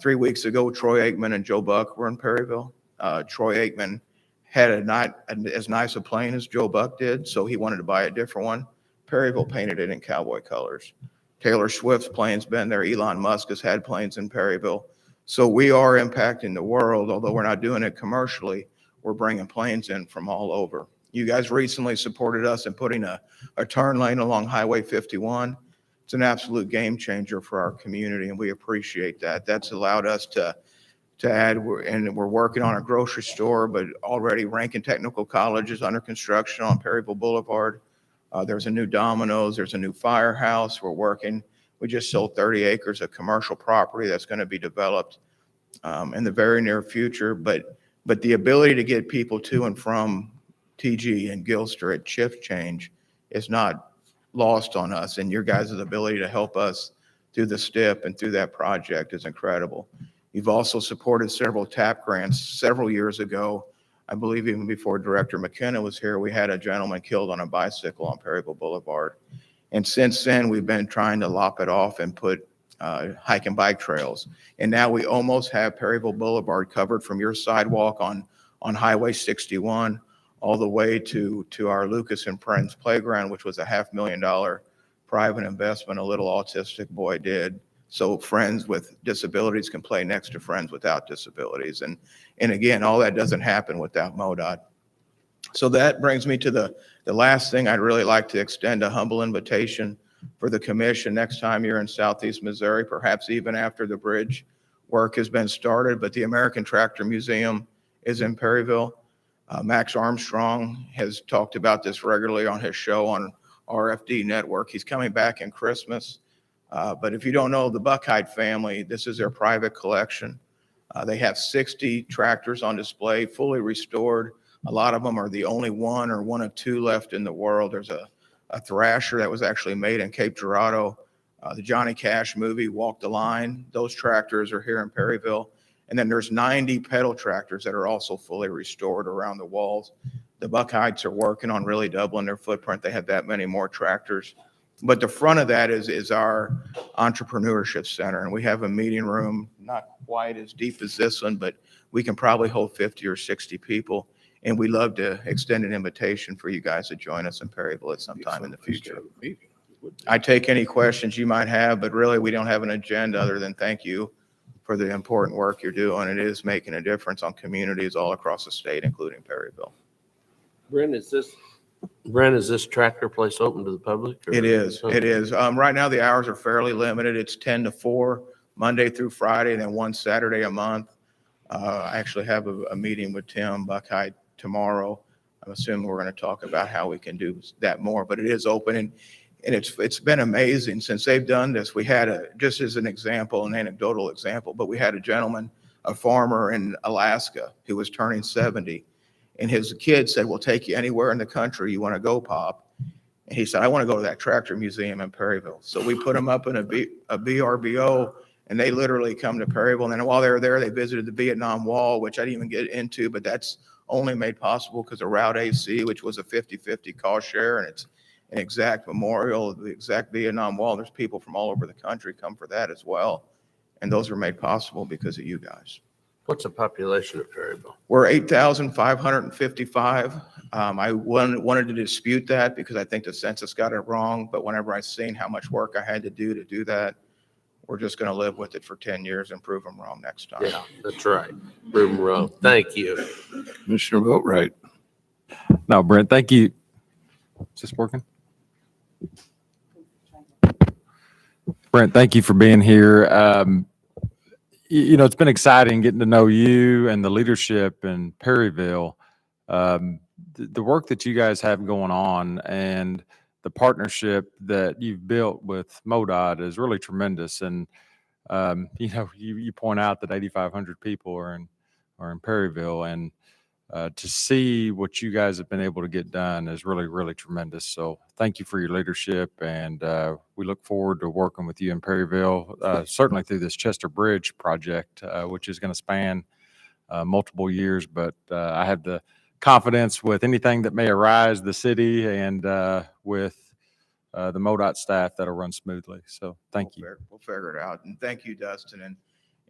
3 weeks ago, Troy Aikman and Joe Buck were in Perryville. Troy Aikman had not as nice a plane as Joe Buck did, so he wanted to buy a different one. Perryville painted it in cowboy colors. Taylor Swift's plane's been there. Elon Musk has had planes in Perryville. So we are impacting the world, although we're not doing it commercially. We're bringing planes in from all over. You guys recently supported us in putting a turn lane along Highway 51. It's an absolute game changer for our community, and we appreciate that. That's allowed us to add, and we're working on a grocery store, but already Rankin Technical College is under construction on Perryville Boulevard. There's a new Domino's, there's a new firehouse. We're working. We just sold 30 acres of commercial property that's going to be developed in the very near future. But the ability to get people to and from TG and Gilster at shift change is not lost on us. And your guys' ability to help us through the STIP and through that project is incredible. You've also supported several TAP grants several years ago. I believe even before Director McKenna was here, we had a gentleman killed on a bicycle on Perryville Boulevard. And since then, we've been trying to lop it off and put hike and bike trails. And now we almost have Perryville Boulevard covered from your sidewalk on Highway 61 all the way to our Lucas and Friends Playground, which was a $500,000 private investment a little autistic boy did. So friends with disabilities can play next to friends without disabilities. And again, all that doesn't happen without MoDOT. So that brings me to the last thing. I'd really like to extend a humble invitation for the commission next time you're in Southeast Missouri, perhaps even after the bridge work has been started. But the American Tractor Museum is in Perryville. Max Armstrong has talked about this regularly on his show on RFD Network. He's coming back in Christmas. But if you don't know the Buckheit family, this is their private collection. They have 60 tractors on display, fully restored. A lot of them are the only one or one of two left in the world. There's a Thrasher that was actually made in Cape Girardeau. The Johnny Cash movie, Walk the Line, those tractors are here in Perryville. And then there's 90 pedal tractors that are also fully restored around the walls. The Buckheits are working on really doubling their footprint. They have that many more tractors. But the front of that is our entrepreneurship center. And we have a meeting room, not quite as deep as this one, but we can probably hold 50 or 60 people. And we'd love to extend an invitation for you guys to join us in Perryville at some time in the future. I take any questions you might have, but really we don't have an agenda other than thank you for the important work you're doing. It is making a difference on communities all across the state, including Perryville. Brent, is this tractor place open to the public? Or? It is. It is. Right now, the hours are fairly limited. It's 10 to 4, Monday through Friday, and then one Saturday a month. I actually have a meeting with Tim Buckheit tomorrow. I'm assuming we're going to talk about how we can do that more, but it is open. And it's been amazing since they've done this. We had just as an example, an anecdotal example, but we had a gentleman, a farmer in Alaska who was turning 70. And his kid said, we'll take you anywhere in the country you want to go, Pop. And he said, I want to go to that tractor museum in Perryville. So we put him up in a BRBO, and they literally come to Perryville. And then while they were there, they visited the Vietnam Wall, which I didn't even get into, but that's only made possible because of Route AC, which was a 50-50 cost share. And it's an exact memorial of the exact Vietnam Wall. There's people from all over the country come for that as well. And those are made possible because of you guys. What's the population of Perryville? We're 8,555. I wanted to dispute that because I think the census got it wrong. But whenever I seen how much work I had to do that, we're just going to live with it for 10 years and prove them wrong next time. Yeah, that's right. Prove them wrong. Thank you. Commissioner Boatright. No, Brent, thank you. Is this working? Brent, thank you for being here. It's been exciting getting to know you and the leadership in Perryville. The work that you guys have going on and the partnership that you've built with MoDOT is really tremendous. And, you point out that 8,500 people are in Perryville, and to see what you guys have been able to get done is really, really tremendous. So thank you for your leadership, and we look forward to working with you in Perryville, certainly through this Chester Bridge project, which is going to span multiple years. But I have the confidence with anything that may arise the city and with the MoDOT staff that'll run smoothly. So thank you. We'll figure it out. And thank you, Dustin.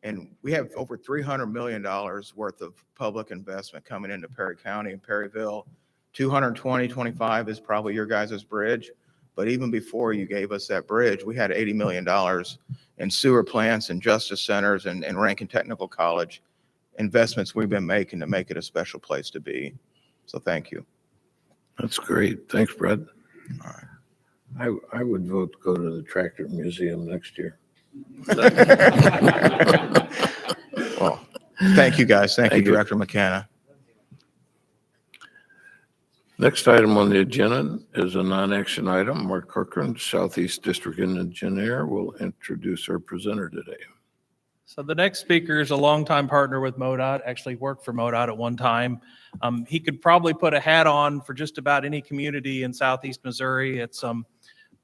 And we have over $300 million worth of public investment coming into Perry County and Perryville. 25 is probably your guys' bridge. But even before you gave us that bridge, we had $80 million in sewer plants and justice centers and Rankin Technical College investments we've been making to make it a special place to be. So thank you. That's great. Thanks, Brad. All right. I would vote to go to the Tractor Museum next year. Well, thank you, guys. Thank you, Thank you. Director McKenna. Next item on the agenda is a non-action item. Mark Corcoran, Southeast District Engineer, will introduce our presenter today. So the next speaker is a longtime partner with MoDOT, actually worked for MoDOT at one time. He could probably put a hat on for just about any community in Southeast Missouri. It's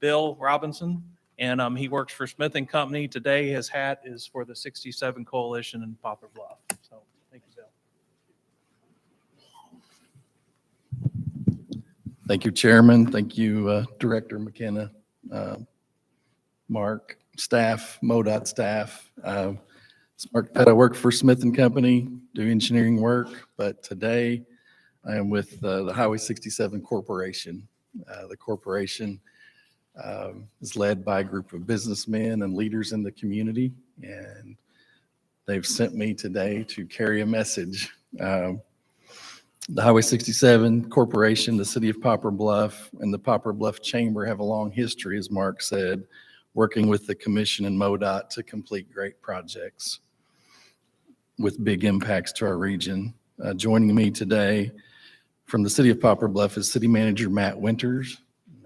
Bill Robinson, and he works for Smith & Company. Today, his hat is for the 67 Coalition in Poplar Bluff. So thank you, Bill. Thank you, Chairman. Thank you, Director McKenna, Mark, staff, MoDOT staff. Mark, I work for Smith & Company, do engineering work, but today I am with the Highway 67 Corporation. The corporation is led by a group of businessmen and leaders in the community. And they've sent me today to carry a message. The Highway 67 Corporation, the City of Poplar Bluff, and the Poplar Bluff Chamber have a long history, as Mark said, working with the commission and MoDOT to complete great projects with big impacts to our region. Joining me today from the City of Poplar Bluff is City Manager Matt Winters.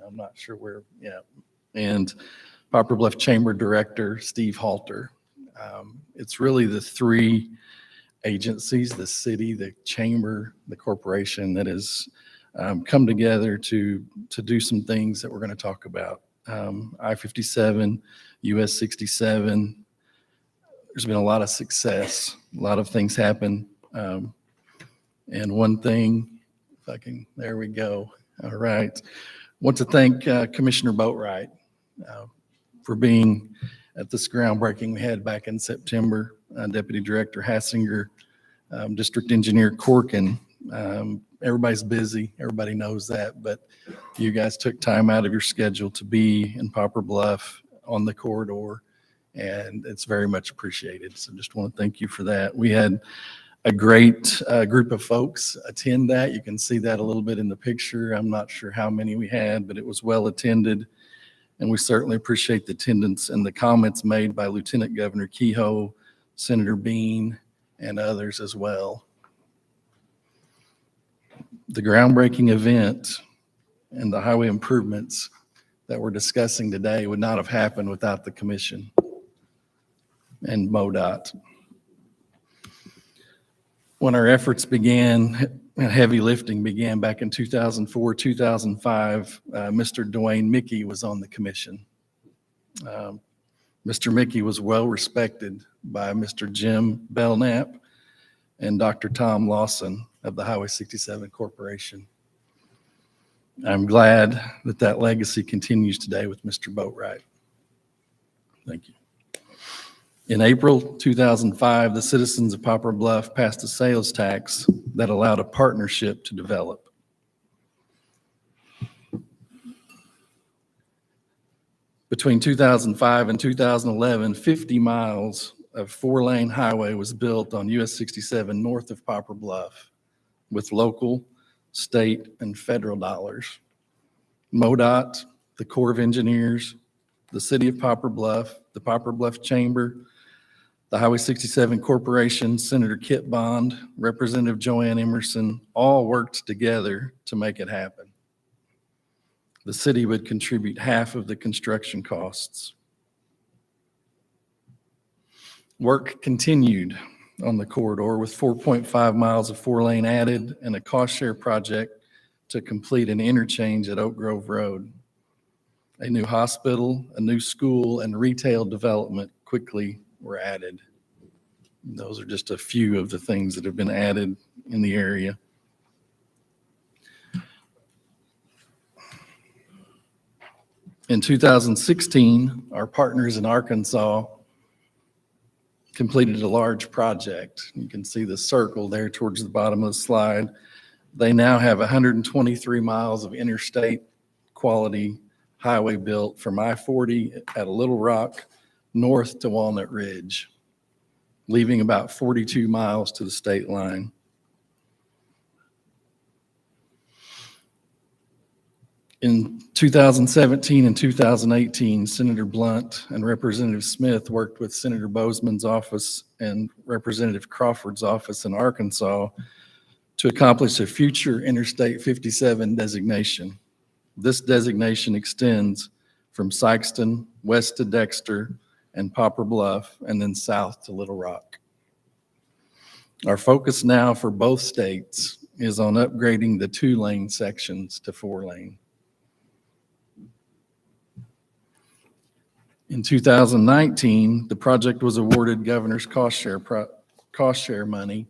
I'm not sure where, and Poplar Bluff Chamber Director Steve Halter. It's really the three agencies, the city, the chamber, the corporation, that has come together to do some things that we're going to talk about. I-57, US 67, there's been a lot of success, a lot of things happen. And one thing, if I can, there we go. All right. Want to thank Commissioner Boatwright for being at this groundbreaking we had back in September. Deputy Director Hassinger, District Engineer Corkin. Everybody's busy. Everybody knows that, but you guys took time out of your schedule to be in Poplar Bluff on the corridor, and it's very much appreciated. So just want to thank you for that. We had a great group of folks attend that. You can see that a little bit in the picture. I'm not sure how many we had, but it was well attended. And we certainly appreciate the attendance and the comments made by Lieutenant Governor Kehoe, Senator Bean, and others as well. The groundbreaking event and the highway improvements that we're discussing today would not have happened without the commission and MoDOT. When our efforts began, heavy lifting began back in 2004, 2005, Mr. Dwayne Mickey was on the commission. Mr. Mickey was well respected by Mr. Jim Belknap and Dr. Tom Lawson of the Highway 67 Corporation. I'm glad that that legacy continues today with Mr. Boatwright. Thank you. In April 2005, the citizens of Poplar Bluff passed a sales tax that allowed a partnership to develop. Between 2005 and 2011, 50 miles of four-lane highway was built on US 67 north of Poplar Bluff with local, state, and federal dollars. MoDOT, the Corps of Engineers, the City of Poplar Bluff, the Poplar Bluff Chamber, the Highway 67 Corporation, Senator Kit Bond, Representative Joanne Emerson, all worked together to make it happen. The city would contribute half of the construction costs. Work continued on the corridor with 4.5 miles of four-lane added and a cost share project to complete an interchange at Oak Grove Road. A new hospital, a new school, and retail development quickly were added. Those are just a few of the things that have been added in the area. In 2016, our partners in Arkansas completed a large project. You can see the circle there towards the bottom of the slide. They now have 123 miles of interstate quality highway built from I-40 at Little Rock north to Walnut Ridge, leaving about 42 miles to the state line. In 2017 and 2018, Senator Blunt and Representative Smith worked with Senator Bozeman's office and Representative Crawford's office in Arkansas to accomplish a future Interstate 57 designation. This designation extends from Sykeston west to Dexter and Poplar Bluff, and then south to Little Rock. Our focus now for both states is on upgrading the two-lane sections to four-lane. In 2019, the project was awarded governor's cost share money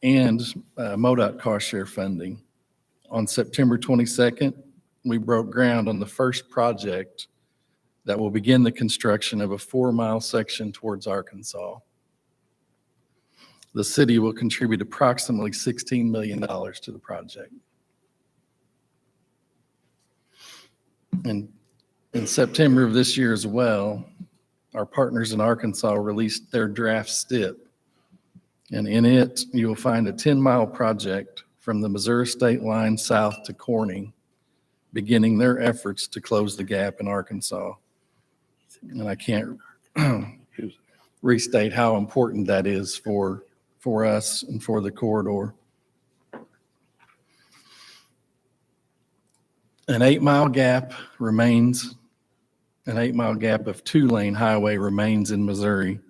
and MoDOT cost share funding. On September 22nd, we broke ground on the first project that will begin the construction of a 4-mile section towards Arkansas. The city will contribute approximately $16 million to the project. In In September of this year as well, our partners in Arkansas released their draft STIP. And in it, you will find a 10-mile project from the Missouri state line south to Corning, beginning their efforts to close the gap in Arkansas. And I can't restate how important that is for us and for the corridor. An 8-mile gap remains, an 8-mile gap of 2-lane highway remains in Missouri.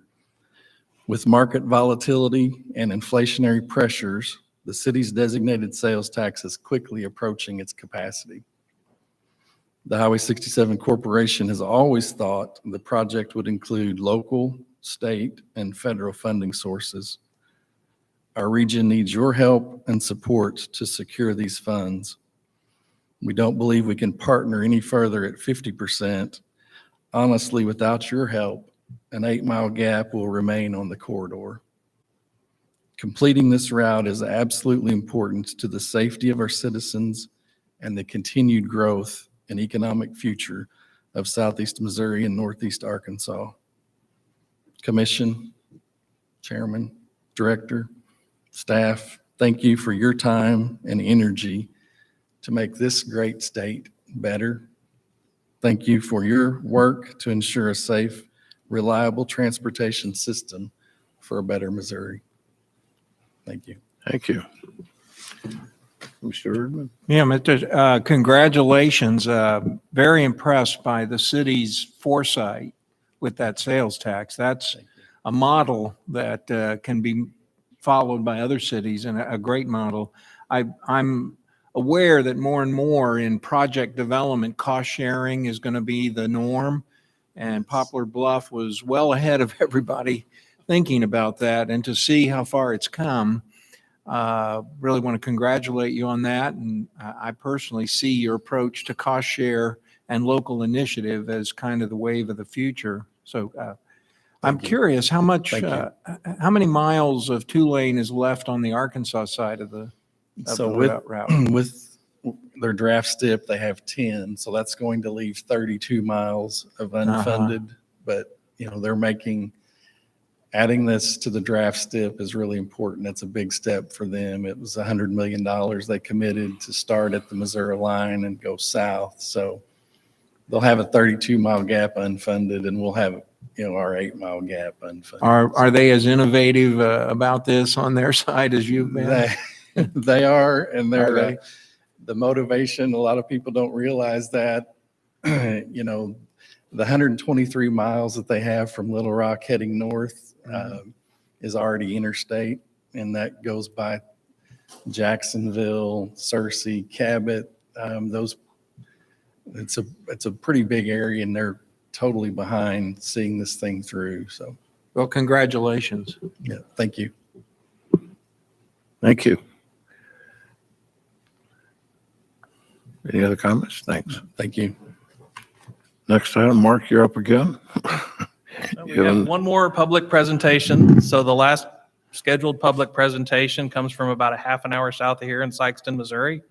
With market volatility and inflationary pressures, the city's designated sales tax is quickly approaching its capacity. The Highway 67 Corporation has always thought the project would include local, state, and federal funding sources. Our region needs your help and support to secure these funds. We don't believe we can partner any further at 50%. Honestly, without your help, an 8-mile gap will remain on the corridor. Completing this route is absolutely important to the safety of our citizens and the continued growth and economic future of Southeast Missouri and Northeast Arkansas. Commission, Chairman, Director, staff, thank you for your time and energy to make this great state better. Thank you for your work to ensure a safe, reliable transportation system for a better Missouri. Thank you. Thank you. Mr. Erdman? Yeah, Mr. Congratulations. Very impressed by the city's foresight with that sales tax. That's a model that can be followed by other cities, and a great model. I'm aware that more and more in project development, cost sharing is going to be the norm, and Poplar Bluff was well ahead of everybody thinking about that, and to see how far it's come, really want to congratulate you on that. And I personally see your approach to cost share and local initiative as kind of the wave of the future. So I'm curious, how many miles of 2-lane is left on the Arkansas side of the route? With their draft STIP, they have 10, so that's going to leave 32 miles of unfunded. But, they're adding this to the draft STIP is really important. It's a big step for them. It was $100 million they committed to start at the Missouri line and go south. So they'll have a 32-mile gap unfunded, and we'll have our 8-mile gap unfunded. Are they as innovative about this on their side as you've been? They are, and they're the motivation. A lot of people don't realize that, the 123 miles that they have from Little Rock heading north is already interstate, and that goes by Jacksonville, Searcy, Cabot. It's a pretty big area, and they're totally behind seeing this thing through. So, well, congratulations. Yeah, thank you. Thank you. Any other comments? Thanks. Thank you. Next item, Mark, you're up again. We have one more public presentation. So the last scheduled public presentation comes from about a half an hour south of here in Sikeston, Missouri.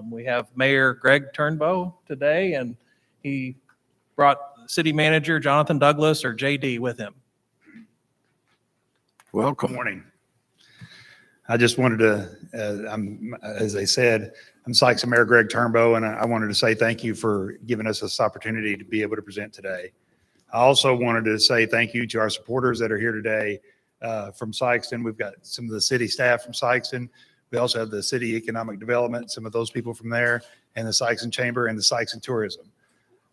We have Mayor Greg Turnbow today, and he brought City Manager Jonathan Douglas, or JD, with him. Welcome. Good morning. I just wanted to, as I said, I'm Sykes Mayor Greg Turnbow, and I wanted to say thank you for giving us this opportunity to be able to present today. I also wanted to say thank you to our supporters that are here today from Sikeston. We've got some of the city staff from Sikeston. We also have the city economic development, some of those people from there, and the Sikeston Chamber and the Sikeston Tourism.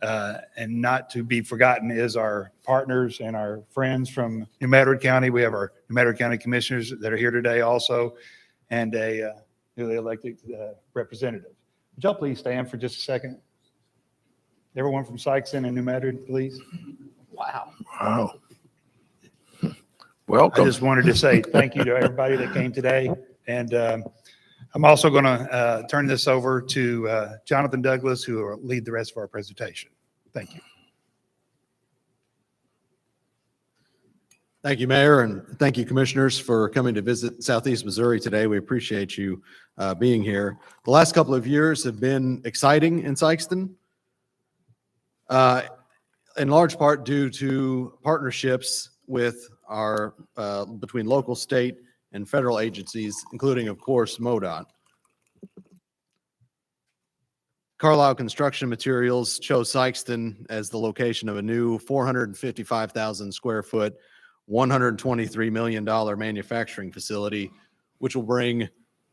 And not to be forgotten is our partners and our friends from New Madrid County. We have our New Madrid County commissioners that are here today also, and a newly elected representative. Would y'all please stand for just a second? Everyone from Sikeston and New Madrid, please. Wow. Wow. Welcome. I just wanted to say thank you to everybody that came today. And I'm also going to turn this over to Jonathan Douglas, who will lead the rest of our presentation. Thank you. Thank you, Mayor, and thank you, Commissioners, for coming to visit Southeast Missouri today. We appreciate you being here. The last couple of years have been exciting in Sikeston. in large part due to partnerships with our, between local, state, and federal agencies, including, of course, MoDOT. Carlisle Construction Materials chose Sykeston as the location of a new 455,000 square foot, $123 million manufacturing facility, which will bring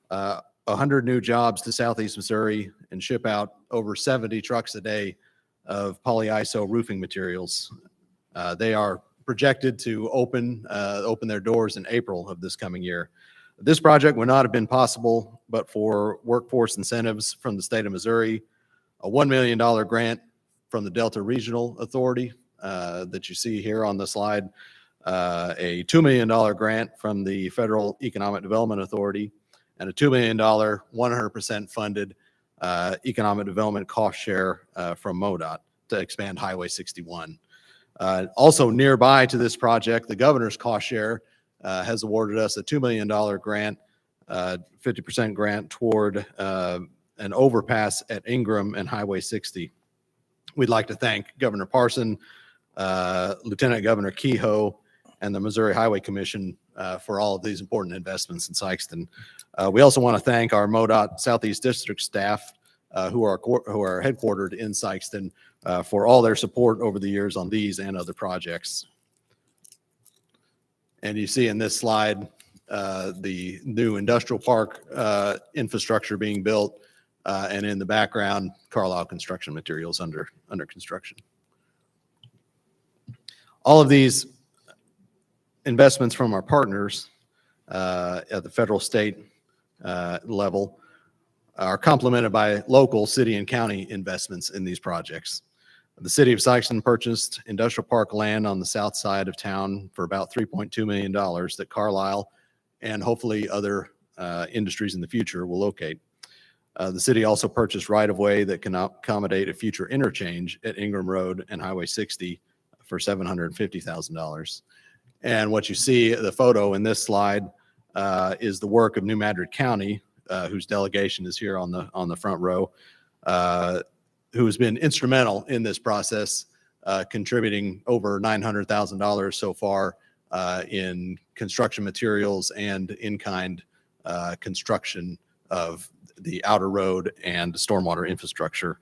100 new jobs to Southeast Missouri and ship out over 70 trucks a day of polyiso roofing materials. They are projected to open their doors in April of this coming year. This project would not have been possible but for workforce incentives from the state of Missouri, a $1 million grant from the Delta Regional Authority that you see here on the slide, a $2 million grant from the Federal Economic Development Authority, and a $2 million 100% funded economic development cost share from MoDOT to expand Highway 61. Also nearby to this project, the governor's cost share has awarded us a $2 million grant, 50% grant toward an overpass at Ingram and Highway 60. We'd like to thank Governor Parson, Lieutenant Governor Kehoe, and the Missouri Highway Commission for all of these important investments in Sykeston. We also want to thank our MoDOT Southeast District staff who are headquartered in Sykeston for all their support over the years on these and other projects. And you see in this slide the new industrial park infrastructure being built, and in the background, Carlisle Construction Materials under construction. All of these investments from our partners at the federal, state level are complemented by local city and county investments in these projects. The city of Sykeston purchased industrial park land on the south side of town for about $3.2 million that Carlisle and hopefully other industries in the future will locate. The city also purchased right-of-way that can accommodate a future interchange at Ingram Road and Highway 60 for $750,000. And what you see, the photo in this slide, is the work of New Madrid County, whose delegation is here on the front row, who has been instrumental in this process, contributing over $900,000 so far in construction materials and in-kind construction of the outer road and stormwater infrastructure,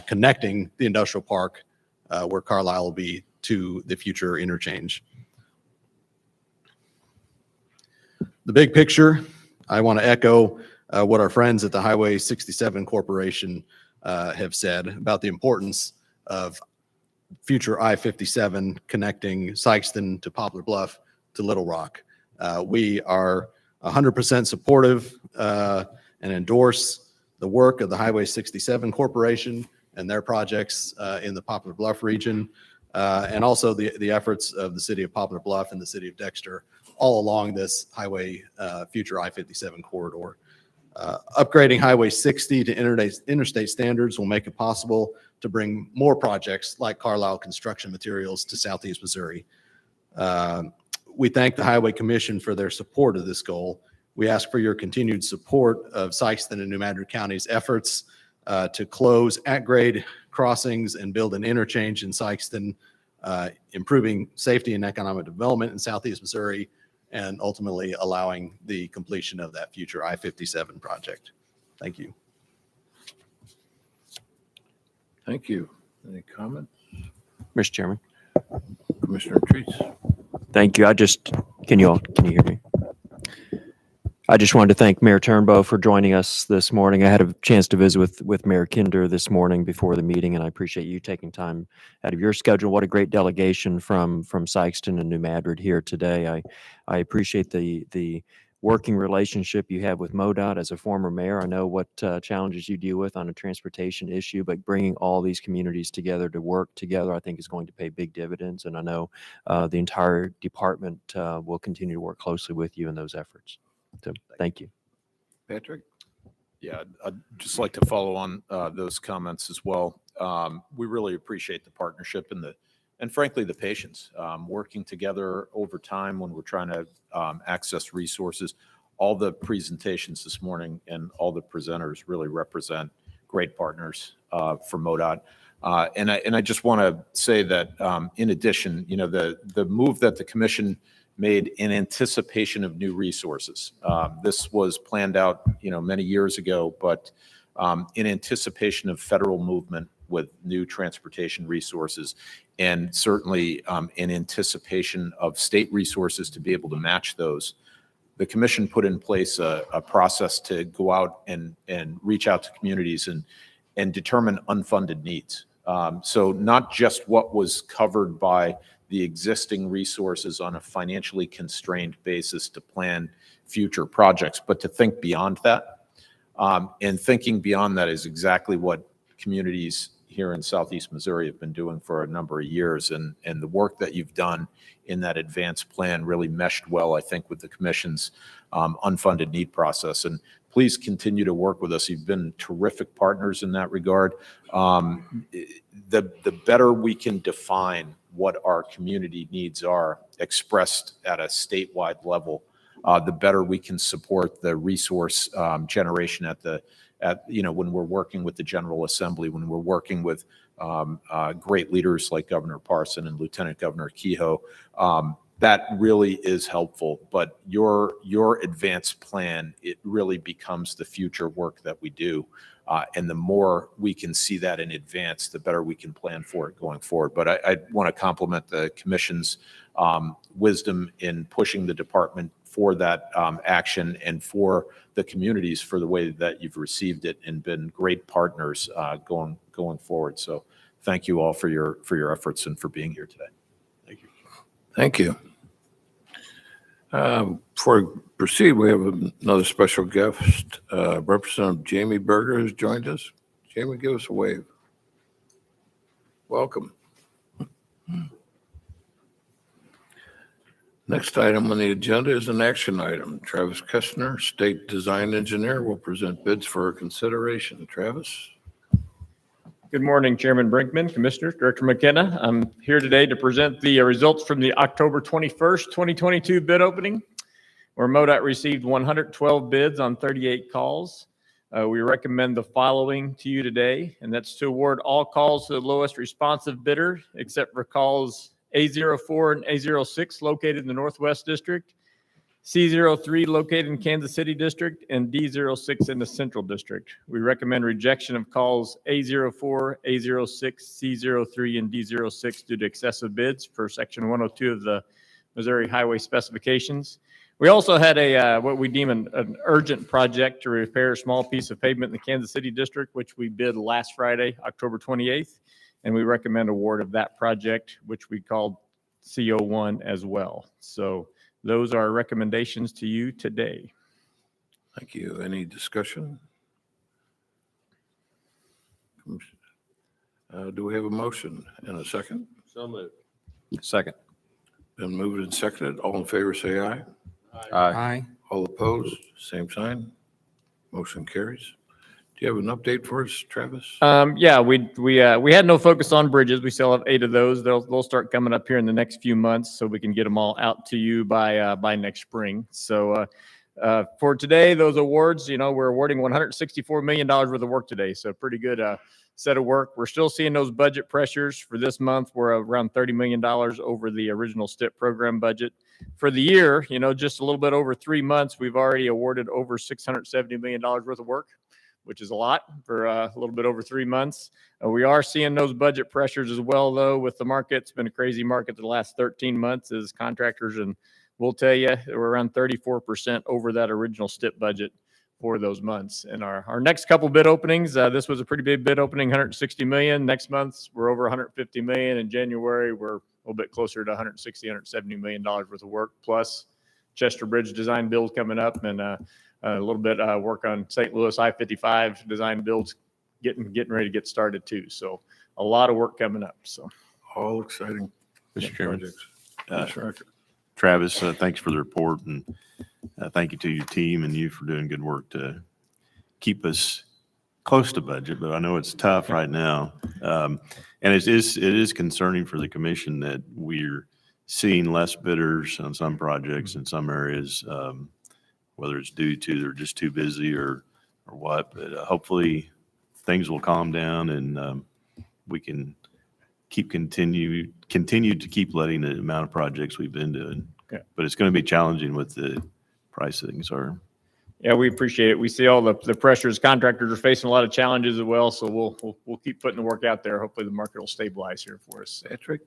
connecting the industrial park where Carlisle will be to the future interchange. The big picture, I want to echo what our friends at the Highway 67 Corporation have said about the importance of future I-57 connecting Sykeston to Poplar Bluff to Little Rock. We are 100% supportive and endorse the work of the Highway 67 Corporation and their projects in the Poplar Bluff region, and also the efforts of the city of Poplar Bluff and the city of Dexter all along this highway future I-57 corridor. Upgrading Highway 60 to interstate standards will make it possible to bring more projects like Carlisle Construction Materials to Southeast Missouri. We thank the Highway Commission for their support of this goal. We ask for your continued support of Sykeston and New Madrid County's efforts to close at-grade crossings and build an interchange in Sykeston, improving safety and economic development in Southeast Missouri, and ultimately allowing the completion of that future I-57 project. Thank you. Thank you. Any comments? Mr. Chairman. Commissioner Treats. Thank you. Can you hear me? I just wanted to thank Mayor Turnbow for joining us this morning. I had a chance to visit with Mayor Kinder this morning before the meeting, and I appreciate you taking time out of your schedule. What a great delegation from Sykeston and New Madrid here today. I appreciate the working relationship you have with MoDOT. As a former mayor, I know what challenges you deal with on a transportation issue, but bringing all these communities together to work together, I think is going to pay big dividends. And I know the entire department will continue to work closely with you in those efforts. So, thank you. Patrick? Yeah, I'd just like to follow on those comments as well. We really appreciate the partnership and frankly, the patience, working together over time when we're trying to access resources. All the presentations this morning and all the presenters really represent great partners for MoDOT. And I just want to say that in addition, the move that the commission made in anticipation of new resources. This was planned out, many years ago, but in anticipation of federal movement with new transportation resources, and certainly in anticipation of state resources to be able to match those. The commission put in place a process to go out and reach out to communities and determine unfunded needs. So not just what was covered by the existing resources on a financially constrained basis to plan future projects, but to think beyond that. And thinking beyond that is exactly what communities here in Southeast Missouri have been doing for a number of years. And the work that you've done in that advanced plan really meshed well, I think, with the commission's unfunded need process. And please continue to work with us. You've been terrific partners in that regard. The better we can define what our community needs are expressed at a statewide level, the better we can support the resource generation when we're working with the General Assembly, when we're working with great leaders like Governor Parson and Lieutenant Governor Kehoe. That really is helpful, but your advanced plan, it really becomes the future work that we do. And the more we can see that in advance, the better we can plan for it going forward. But I want to compliment the commission's wisdom in pushing the department for that action, and for the communities for the way that you've received it and been great partners going forward. So thank you all for your efforts and for being here today. Thank you. Thank you. Before we proceed, we have another special guest. Representative Jamie Berger has joined us. Jamie, give us a wave. Welcome. Next item on the agenda is an action item. Travis Kestner, State Design Engineer, will present bids for consideration. Travis? Good morning, Chairman Brinkman, Commissioners, Director McKenna. I'm here today to present the results from the October 21st, 2022 bid opening, where MoDOT received 112 bids on 38 calls. We recommend the following to you today, and that's to award all calls to the lowest responsive bidder, except for calls A04 and A06 located in the Northwest District, C03 located in Kansas City District, and D06 in the Central District. We recommend rejection of calls A04, A06, C03, and D06 due to excessive bids per Section 102 of the Missouri Highway Specifications. We also had what we deem an urgent project to repair a small piece of pavement in the Kansas City District, which we bid last Friday, October 28th. And we recommend award of that project, which we called CO1 as well. So those are our recommendations to you today. Thank you. Any discussion? Do we have a motion and a second? So moved. Second. Been moved and seconded. All in favor, say aye. Aye. All opposed, same sign. Motion carries. Do you have an update for us, Travis? Yeah, we had no focus on bridges. We still have 8 of those. They'll start coming up here in the next few months, so we can get them all out to you by next spring. So for today, those awards, we're awarding $164 million worth of work today. So pretty good set of work. We're still seeing those budget pressures. For this month, we're around $30 million over the original STIP program budget. For the year, just a little bit over 3 months, we've already awarded over $670 million worth of work, which is a lot for a little bit over 3 months. We are seeing those budget pressures as well, though, with the market. It's been a crazy market the last 13 months as contractors, and we'll tell you, we're around 34% over that original STIP budget for those months. And our next couple bid openings, this was a pretty big bid opening, $160 million. Next month, we're over $150 million. In January, we're a little bit closer to $160, $170 million worth of work, plus Chester Bridge design build coming up, and a little bit work on St. Louis I-55 design builds getting ready to get started too. So a lot of work coming up. So all exciting Mr. Chairman. projects. Travis, thanks for the report, and thank you to your team and you for doing good work to keep us close to budget, but I know it's tough right now. And it is concerning for the commission that we're seeing less bidders on some projects in some areas, whether it's due to they're just too busy or what, but hopefully things will calm down and we can continue to keep letting the amount of projects we've been doing. Okay. But it's going to be challenging with the price things are. Yeah, we appreciate it. We see all the pressures. Contractors are facing a lot of challenges as well, so we'll keep putting the work out there. Hopefully, the market will stabilize here for us. Patrick?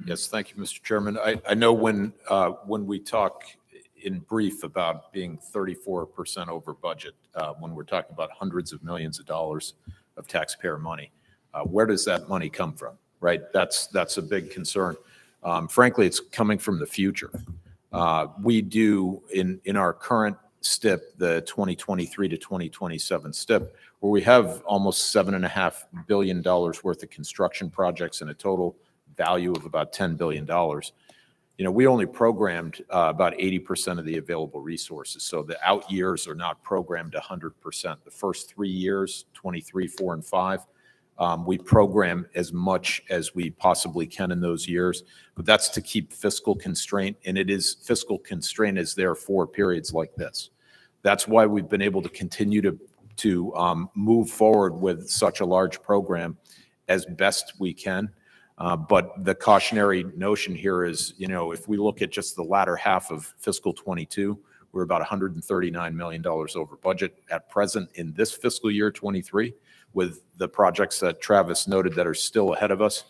Yes, thank you, Mr. Chairman. I know when we talk in brief about being 34% over budget, when we're talking about hundreds of millions of dollars of taxpayer money, where does that money come from, right? That's a big concern. Frankly, it's coming from the future. We do in our current STIP, the 2023 to 2027 STIP, where we have almost $7.5 billion worth of construction projects and a total value of about $10 billion. You know, we only programmed about 80% of the available resources. So the out years are not programmed 100%. The first 3 years, 23, 4, and 5, we program as much as we possibly can in those years, but that's to keep fiscal constraint, and it is fiscal constraint is there for periods like this. That's why we've been able to continue to move forward with such a large program as best we can. But the cautionary notion here is, you know, if we look at just the latter half of fiscal 22, we're about $139 million over budget at present in this fiscal year 23. With the projects that Travis noted that are still ahead of us,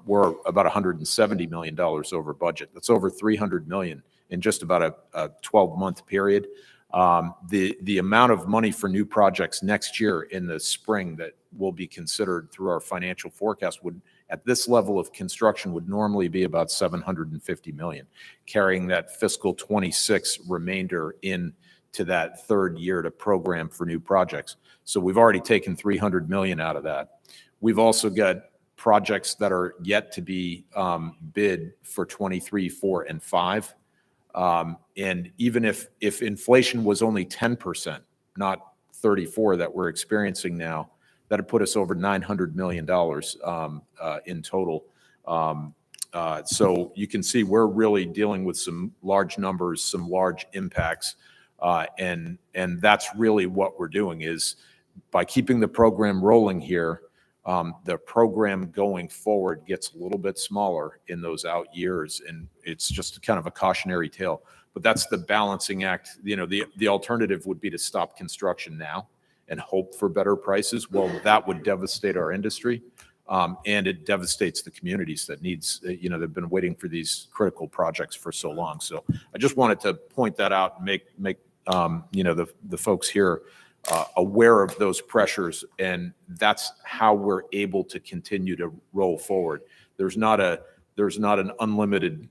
we're about $170 million over budget. That's over $300 million in just about a 12-month period. The amount of money for new projects next year in the spring that will be considered through our financial forecast would, at this level of construction, would normally be about $750 million, carrying that fiscal 26 remainder in to that third year to program for new projects. So we've already taken $300 million out of that. We've also got projects that are yet to be bid for 23, 4, and 5. And even if inflation was only 10%, not 34 that we're experiencing now, that'd put us over $900 million in total. So you can see we're really dealing with some large numbers, some large impacts. And that's really what we're doing is by keeping the program rolling here, the program going forward gets a little bit smaller in those out years, and it's just kind of a cautionary tale. But that's the balancing act. You know, the alternative would be to stop construction now and hope for better prices. Well, that would devastate our industry, and it devastates the communities that needs, you know, they've been waiting for these critical projects for so long. So I just wanted to point that out and make you know, the folks here aware of those pressures, and that's how we're able to continue to roll forward. There's not an unlimited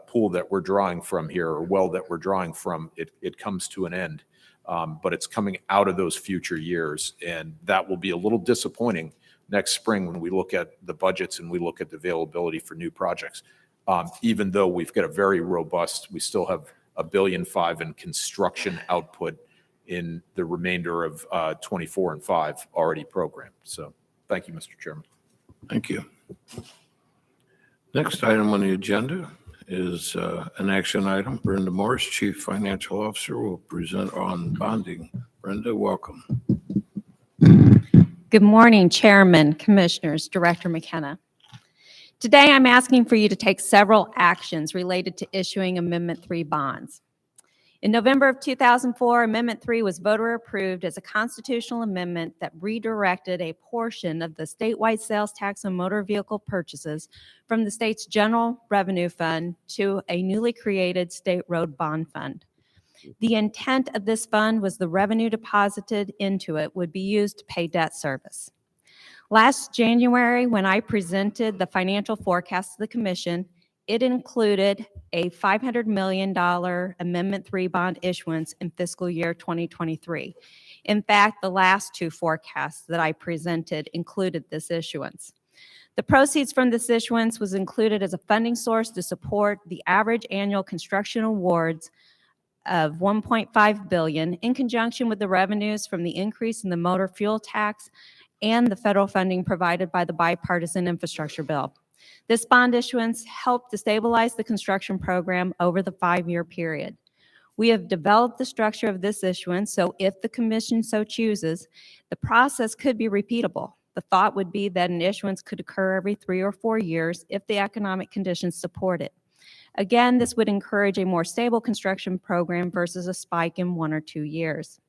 pool that we're drawing from here or well that we're drawing from. It comes to an end, but it's coming out of those future years, and that will be a little disappointing next spring when we look at the budgets and we look at the availability for new projects. Even though we've got a very robust, we still have $1.5 billion in construction output in the remainder of 24 and 5 already programmed. So thank you, Mr. Chairman. Thank you. Next item on the agenda is an action item. Brenda Morris, Chief Financial Officer, will present on bonding. Brenda, welcome. Good morning, Chairman, Commissioners, Director McKenna. Today, I'm asking for you to take several actions related to issuing Amendment 3 bonds. In November of 2004, Amendment 3 was voter approved as a constitutional amendment that redirected a portion of the statewide sales tax on motor vehicle purchases from the state's general revenue fund to a newly created state road bond fund. The intent of this fund was the revenue deposited into it would be used to pay debt service. Last January, when I presented the financial forecast to the Commission, it included a $500 million Amendment 3 bond issuance in fiscal year 2023. In fact, the last two forecasts that I presented included this issuance. The proceeds from this issuance was included as a funding source to support the average annual construction awards of $1.5 billion in conjunction with the revenues from the increase in the motor fuel tax and the federal funding provided by the bipartisan infrastructure bill. This bond issuance helped to stabilize the construction program over the 5-year period. We have developed the structure of this issuance, so if the Commission so chooses, the process could be repeatable. The thought would be that an issuance could occur every 3 or 4 years if the economic conditions support it. Again, this would encourage a more stable construction program versus a spike in 1 or 2 years.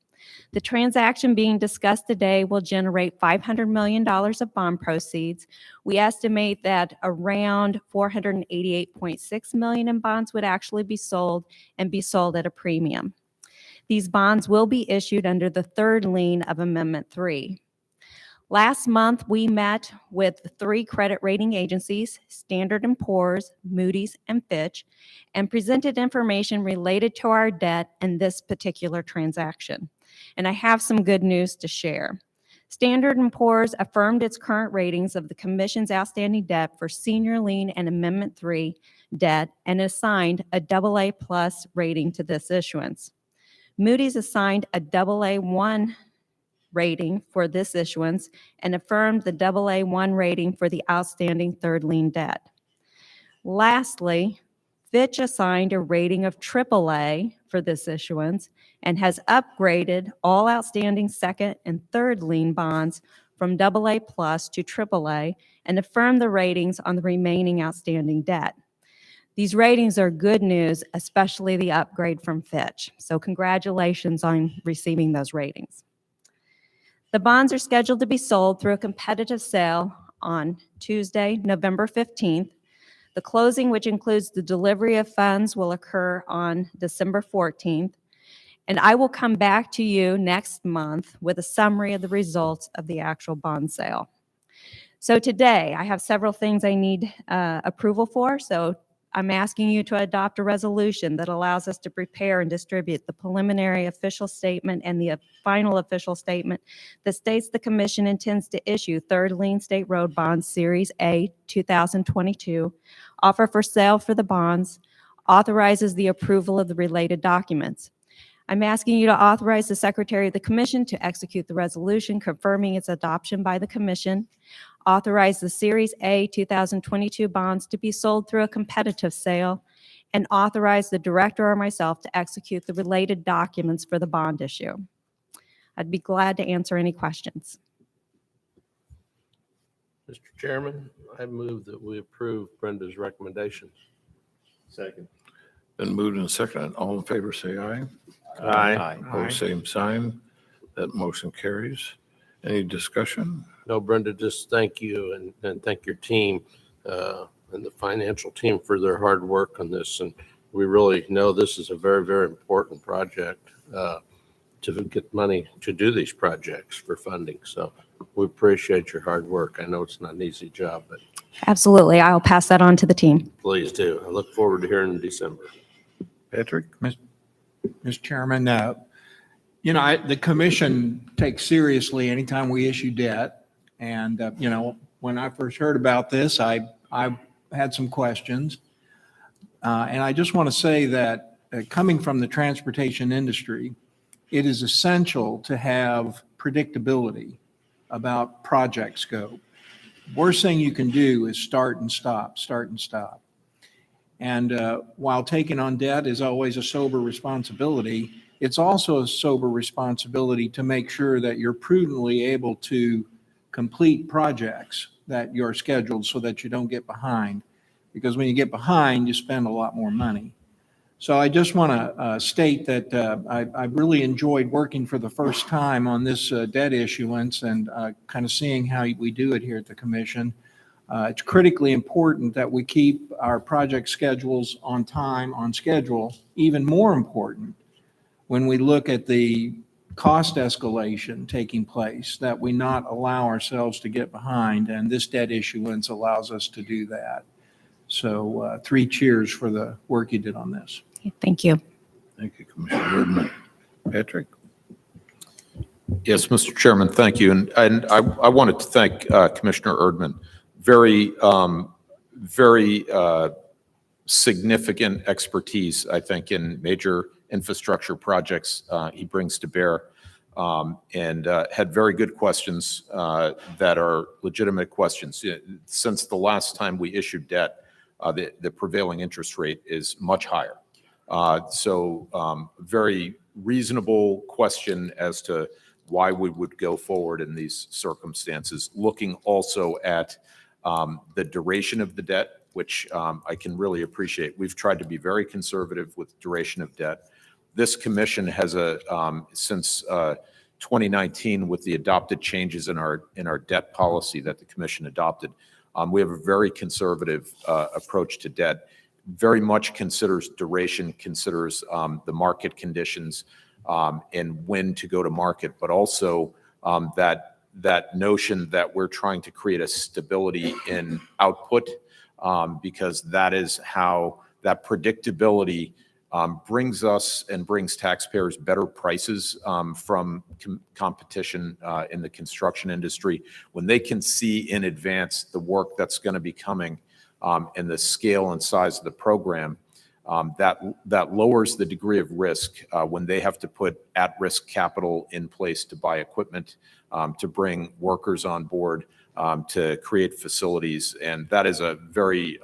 The transaction being discussed today will generate $500 million of bond proceeds. We estimate that around $488.6 million in bonds would actually be sold and be sold at a premium. These bonds will be issued under the third lien of Amendment 3. Last month, we met with 3 credit rating agencies, Standard & Poor's, Moody's, and Fitch, and presented information related to our debt and this particular transaction. And I have some good news to share. Standard & Poor's affirmed its current ratings of the Commission's outstanding debt for senior lien and Amendment 3 debt and assigned a AA+ rating to this issuance. Moody's assigned a AA1 rating for this issuance and affirmed the AA1 rating for the outstanding third lien debt. Lastly, Fitch assigned a rating of AAA for this issuance and has upgraded all outstanding second and third lien bonds from AA+ to AAA and affirmed the ratings on the remaining outstanding debt. These ratings are good news, especially the upgrade from Fitch. So congratulations on receiving those ratings. The bonds are scheduled to be sold through a competitive sale on Tuesday, November 15th. The closing, which includes the delivery of funds, will occur on December 14th. And I will come back to you next month with a summary of the results of the actual bond sale. So today, I have several things I need approval for. So I'm asking you to adopt a resolution that allows us to prepare and distribute the preliminary official statement and the final official statement that states the Commission intends to issue third lien state road bonds Series A 2022, offer for sale for the bonds, authorizes the approval of the related documents. I'm asking you to authorize the Secretary of the Commission to execute the resolution confirming its adoption by the Commission, authorize the Series A 2022 bonds to be sold through a competitive sale, and authorize the Director or myself to execute the related documents for the bond issue. I'd be glad to answer any questions. Mr. Chairman, I move that we approve Brenda's recommendations. Second. Been moved and seconded. All in favor, say aye. Aye. Opposed, same sign. That motion carries. Any discussion? No, Brenda, just thank you and thank your team and the financial team for their hard work on this. And we really know this is a very, very important project to get money to do these projects for funding. So we appreciate your hard work. I know it's not an easy job, but Absolutely. I'll pass that on to the team. please do. I look forward to hearing in December. Patrick? Mr. Chairman, the commission takes seriously anytime we issue debt. And, when I first heard about this, I had some questions. And I just want to say that coming from the transportation industry, it is essential to have predictability about project scope. Worst thing you can do is start and stop. And while taking on debt is always a sober responsibility, it's also a sober responsibility to make sure that you're prudently able to complete projects that you're scheduled so that you don't get behind. Because when you get behind, you spend a lot more money. So I just want to state that I really enjoyed working for the first time on this debt issuance and kind of seeing how we do it here at the commission. It's critically important that we keep our project schedules on time, on schedule. Even more important, when we look at the cost escalation taking place, that we not allow ourselves to get behind, and this debt issuance allows us to do that. So 3 cheers for the work you did on this. Thank you. Thank you, Commissioner Erdman. Patrick? Yes, Mr. Chairman, thank you. And I wanted to thank Commissioner Erdman. Very significant expertise, I think, in major infrastructure projects he brings to bear, and had very good questions that are legitimate questions. Since the last time we issued debt, the prevailing interest rate is much higher. So very reasonable question as to why we would go forward in these circumstances, looking also at the duration of the debt, which I can really appreciate. We've tried to be very conservative with duration of debt. This commission has since 2019, with the adopted changes in our debt policy that the commission adopted, we have a very conservative approach to debt. Very much considers duration, considers the market conditions and when to go to market, but also that notion that we're trying to create a stability in output, because that is how that predictability brings us and brings taxpayers better prices from competition in the construction industry. When they can see in advance the work that's going to be coming and the scale and size of the program, that lowers the degree of risk when they have to put at-risk capital in place to buy equipment, to bring workers on board, to create facilities. And that is a very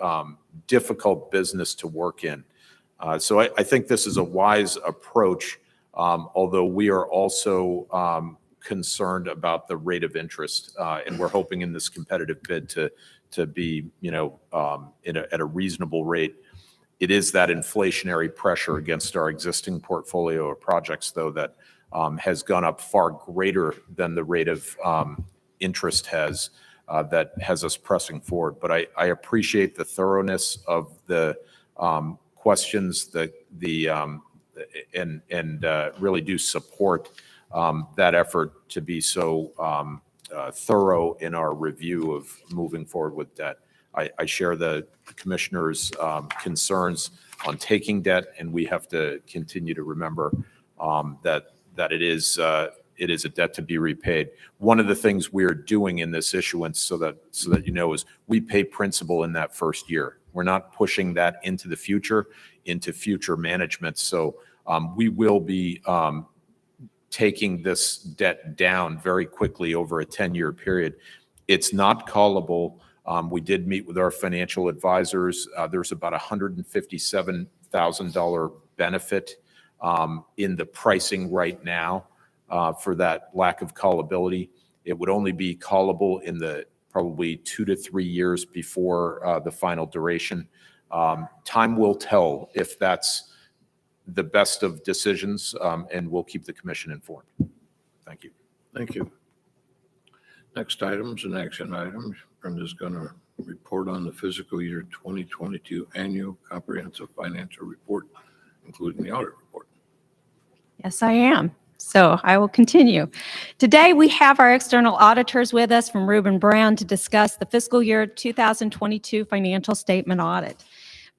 difficult business to work in. So I think this is a wise approach, although we are also concerned about the rate of interest, and we're hoping in this competitive bid to be, at a reasonable rate. It is that inflationary pressure against our existing portfolio of projects, though, that has gone up far greater than the rate of interest that has us pressing forward. But I appreciate the thoroughness of the questions, and really do support that effort to be so thorough in our review of moving forward with debt. I share the commissioner's concerns on taking debt, and we have to continue to remember that it is a debt to be repaid. One of the things we're doing in this issuance, so that is we pay principal in that first year. We're not pushing that into the future, into future management. So we will be taking this debt down very quickly over a 10-year period. It's not callable. We did meet with our financial advisors. There's about $157,000 benefit in the pricing right now for that lack of callability. It would only be callable in the probably 2 to 3 years before the final duration. Time will tell if that's the best of decisions, and we'll keep the commission informed. Thank you. Thank you. Next items and action items. Brenda's going to report on the fiscal year 2022 annual comprehensive financial report, including the audit report. Yes, I am. So I will continue. Today, we have our external auditors with us from Reuben Brown to discuss the fiscal year 2022 financial statement audit.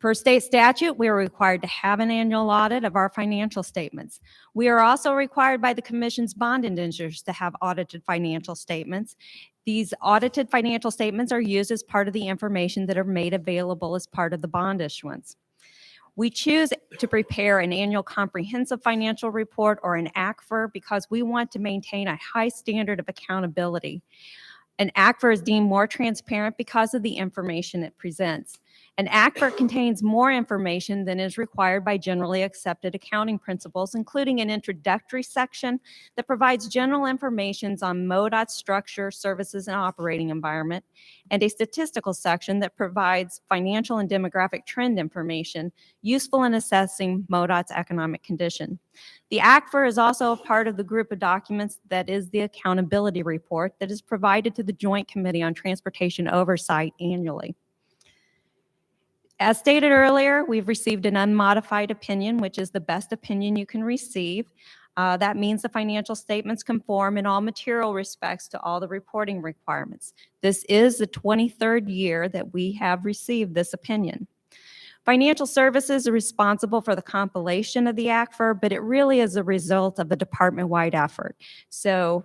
Per state statute, we are required to have an annual audit of our financial statements. We are also required by the Commission's bond indentures to have audited financial statements. These audited financial statements are used as part of the information that are made available as part of the bond issuance. We choose to prepare an annual comprehensive financial report, or an ACFR, because we want to maintain a high standard of accountability. An ACFR is deemed more transparent because of the information it presents. An ACFR contains more information than is required by generally accepted accounting principles, including an introductory section that provides general information on MoDOT's structure, services, and operating environment, and a statistical section that provides financial and demographic trend information useful in assessing MoDOT's economic condition. The ACFR is also a part of the group of documents that is the accountability report that is provided to the Joint Committee on Transportation Oversight annually. As stated earlier, we've received an unmodified opinion, which is the best opinion you can receive. That means the financial statements conform in all material respects to all the reporting requirements. This is the 23rd year that we have received this opinion. Financial Services are responsible for the compilation of the ACFR, but it really is a result of a department-wide effort. So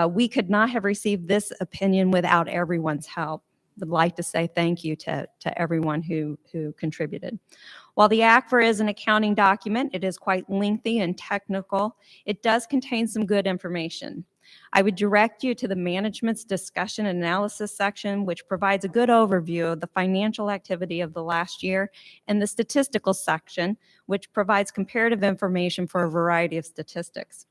we could not have received this opinion without everyone's help. Would like to say thank you to everyone who contributed. While the ACFR is an accounting document, it is quite lengthy and technical. It does contain some good information. I would direct you to the management's discussion and analysis section, which provides a good overview of the financial activity of the last year, and the statistical section, which provides comparative information for a variety of statistics.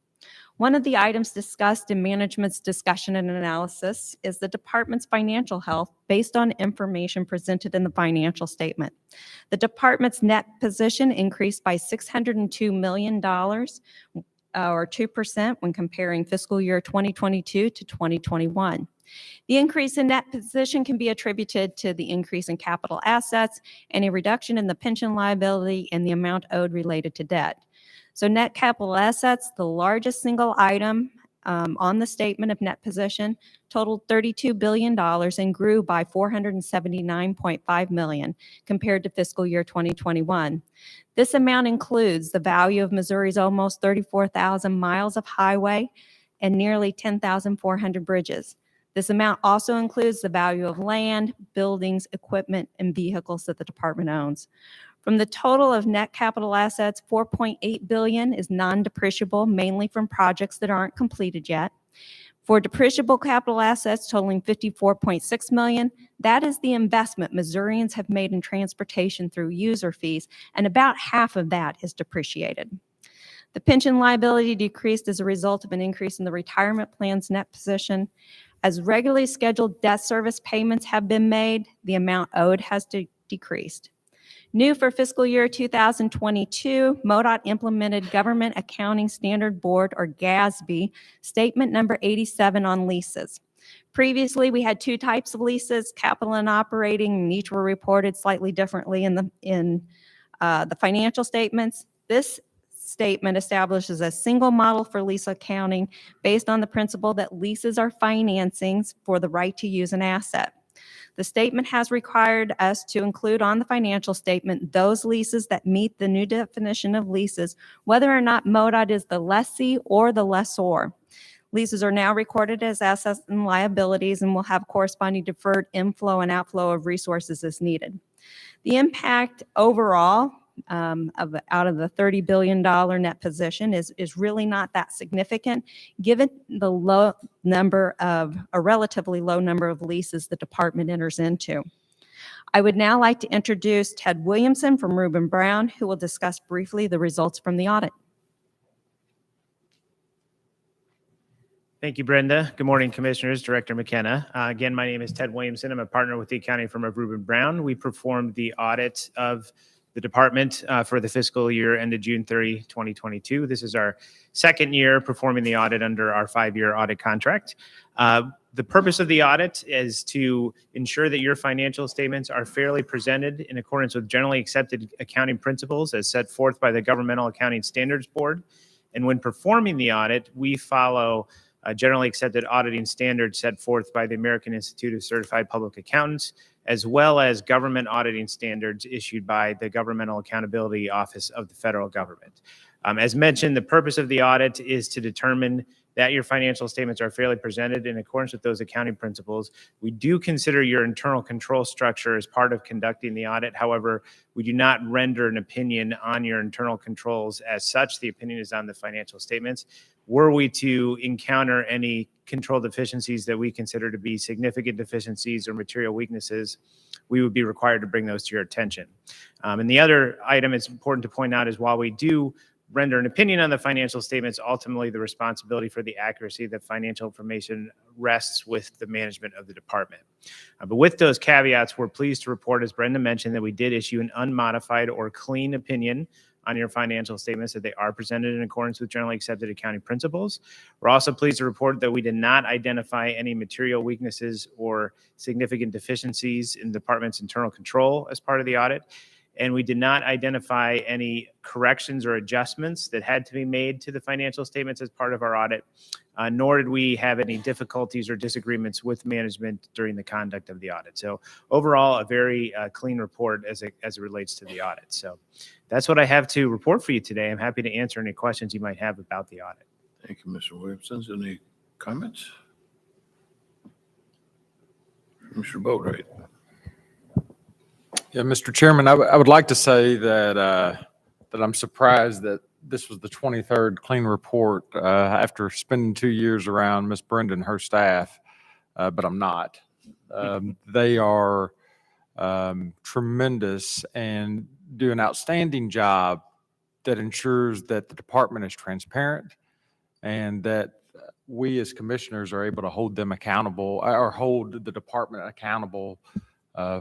One of the items discussed in management's discussion and analysis is the department's financial health based on information presented in the financial statement. The department's net position increased by $602 million, or 2% when comparing fiscal year 2022 to 2021. The increase in net position can be attributed to the increase in capital assets and a reduction in the pension liability and the amount owed related to debt. So net capital assets, the largest single item on the statement of net position, totaled $32 billion and grew by $479.5 million compared to fiscal year 2021. This amount includes the value of Missouri's almost 34,000 miles of highway and nearly 10,400 bridges. This amount also includes the value of land, buildings, equipment, and vehicles that the department owns. From the total of net capital assets, $4.8 billion is non-depreciable, mainly from projects that aren't completed yet. For depreciable capital assets totaling $54.6 million, that is the investment Missourians have made in transportation through user fees, and about half of that is depreciated. The pension liability decreased as a result of an increase in the retirement plan's net position. As regularly scheduled debt service payments have been made, the amount owed has decreased. New for fiscal year 2022, MoDOT implemented Government Accounting Standard Board, or GASB, statement number 87 on leases. Previously, we had two types of leases, capital and operating, and each were reported slightly differently in the financial statements. This statement establishes a single model for lease accounting based on the principle that leases are financings for the right to use an asset. The statement has required us to include on the financial statement those leases that meet the new definition of leases, whether or not MoDOT is the lessee or the lessor. Leases are now recorded as assets and liabilities and will have corresponding deferred inflow and outflow of resources as needed. The impact overall out of the $30 billion net position is really not that significant, given the relatively low number of leases the department enters into. I would now like to introduce Ted Williamson from Reuben Brown, who will discuss briefly the results from the audit. Thank you, Brenda. Good morning, Commissioners, Director McKenna. Again, my name is Ted Williamson. I'm a partner with the accounting firm of Reuben Brown. We performed the audit of the department for the fiscal year ended June 30, 2022. This is our second year performing the audit under our 5-year audit contract. The purpose of the audit is to ensure that your financial statements are fairly presented in accordance with generally accepted accounting principles as set forth by the Governmental Accounting Standards Board. And when performing the audit, we follow generally accepted auditing standards set forth by the American Institute of Certified Public Accountants, as well as government auditing standards issued by the Governmental Accountability Office of the federal government. As mentioned, the purpose of the audit is to determine that your financial statements are fairly presented in accordance with those accounting principles. We do consider your internal control structure as part of conducting the audit. However, we do not render an opinion on your internal controls as such. The opinion is on the financial statements. Were we to encounter any control deficiencies that we consider to be significant deficiencies or material weaknesses, we would be required to bring those to your attention. And the other item it's important to point out is while we do render an opinion on the financial statements, ultimately the responsibility for the accuracy of the financial information rests with the management of the department. But with those caveats, we're pleased to report, as Brenda mentioned, that we did issue an unmodified or clean opinion on your financial statements, that they are presented in accordance with generally accepted accounting principles. We're also pleased to report that we did not identify any material weaknesses or significant deficiencies in the department's internal control as part of the audit. And we did not identify any corrections or adjustments that had to be made to the financial statements as part of our audit, nor did we have any difficulties or disagreements with management during the conduct of the audit. So overall, a very clean report as it relates to the audit. So that's what I have to report for you today. I'm happy to answer any questions you might have about the audit. Thank you, Mr. Williamson. Any comments? Mr. Boatright. Yeah, Mr. Chairman, I would like to say that that I'm surprised that this was the 23rd clean report after spending 2 years around Miss Brenda and her staff, but I'm not. They are tremendous and do an outstanding job that ensures that the department is transparent and that we as commissioners are able to hold them accountable or hold the department accountable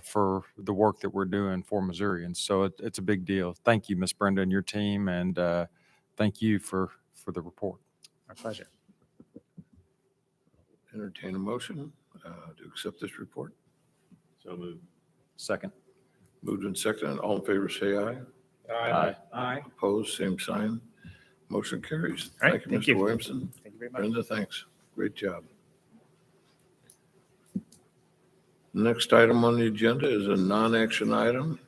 for the work that we're doing for Missourians. So it's a big deal. Thank you, Ms. Brenda and your team, and thank you for the report. My pleasure. Entertain a motion to accept this report. So moved. Second. Moved and seconded. All in favor, say aye. Aye. Aye. Opposed, same sign. Motion carries. All right, Thank you, thank Mr. you. Williamson. Thank you very much. Brenda, thanks. Great job. Next item on the agenda is a non-action item.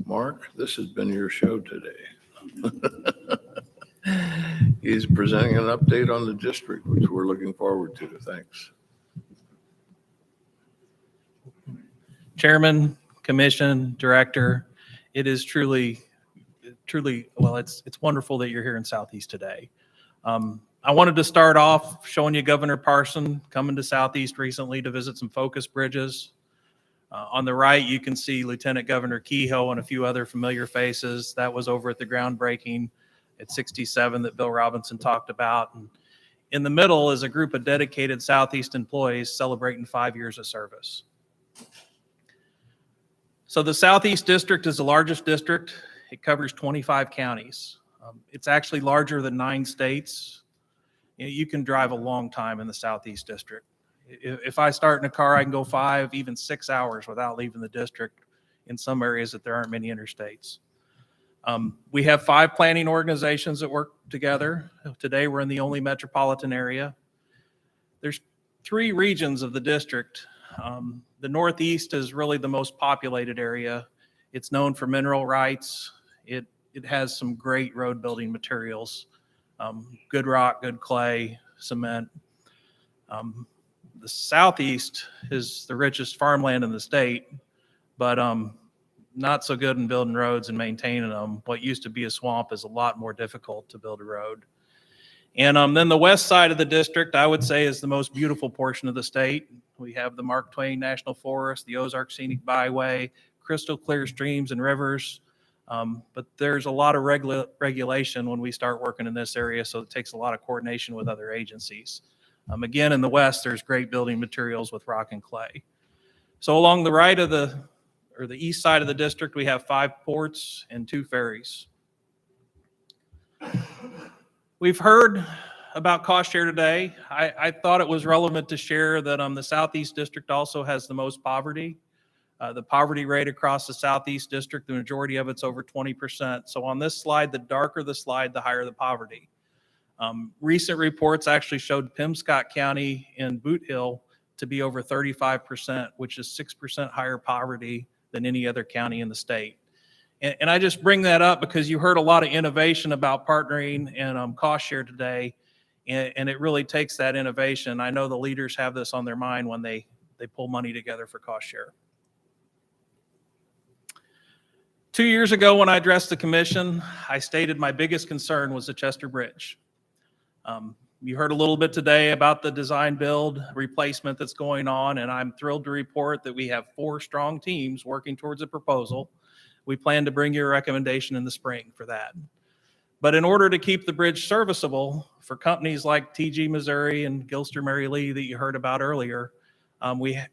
Mark, this has been your show today. He's presenting an update on the district, which we're looking forward to. Thanks. Chairman, Commission, Director, it is truly, well, it's wonderful that you're here in Southeast today. I wanted to start off showing you Governor Parson coming to Southeast recently to visit some focus bridges. On the right, you can see Lieutenant Governor Kehoe and a few other familiar faces. That was over at the groundbreaking at 67 that Bill Robinson talked about. And in the middle is a group of dedicated Southeast employees celebrating 5 years of service. So the Southeast District is the largest district. It covers 25 counties. It's actually larger than 9 states. You can drive a long time in the Southeast District. If I start in a car, I can go 5, even 6 hours without leaving the district in some areas that there aren't many interstates. We have 5 planning organizations that work together. Today, we're in the only metropolitan area. There's 3 regions of the district. The Northeast is really the most populated area. It's known for mineral rights. It has some great road building materials, good rock, good clay, cement. The Southeast is the richest farmland in the state, but not so good in building roads and maintaining them. What used to be a swamp is a lot more difficult to build a road. And then the west side of the district, I would say, is the most beautiful portion of the state. We have the Mark Twain National Forest, the Ozark Scenic Byway, crystal clear streams and rivers. But there's a lot of regulation when we start working in this area, so it takes a lot of coordination with other agencies. Again, in the west, there's great building materials with rock and clay. So along the right of the east side of the district, we have 5 ports and 2 ferries. We've heard about cost share today. I thought it was relevant to share that the Southeast District also has the most poverty. The poverty rate across the Southeast District, the majority of it's over 20%. So on this slide, the darker the slide, the higher the poverty. Recent reports actually showed Pemscott County and Boot Hill to be over 35%, which is 6% higher poverty than any other county in the state. And I just bring that up because you heard a lot of innovation about partnering and cost share today, and it really takes that innovation. I know the leaders have this on their mind when they pull money together for cost share. 2 years ago, when I addressed the commission, I stated my biggest concern was the Chester Bridge. You heard a little bit today about the design build replacement that's going on, and I'm thrilled to report that we have 4 strong teams working towards a proposal. We plan to bring you a recommendation in the spring for that. But in order to keep the bridge serviceable for companies like TG Missouri and Gilster Mary Lee that you heard about earlier,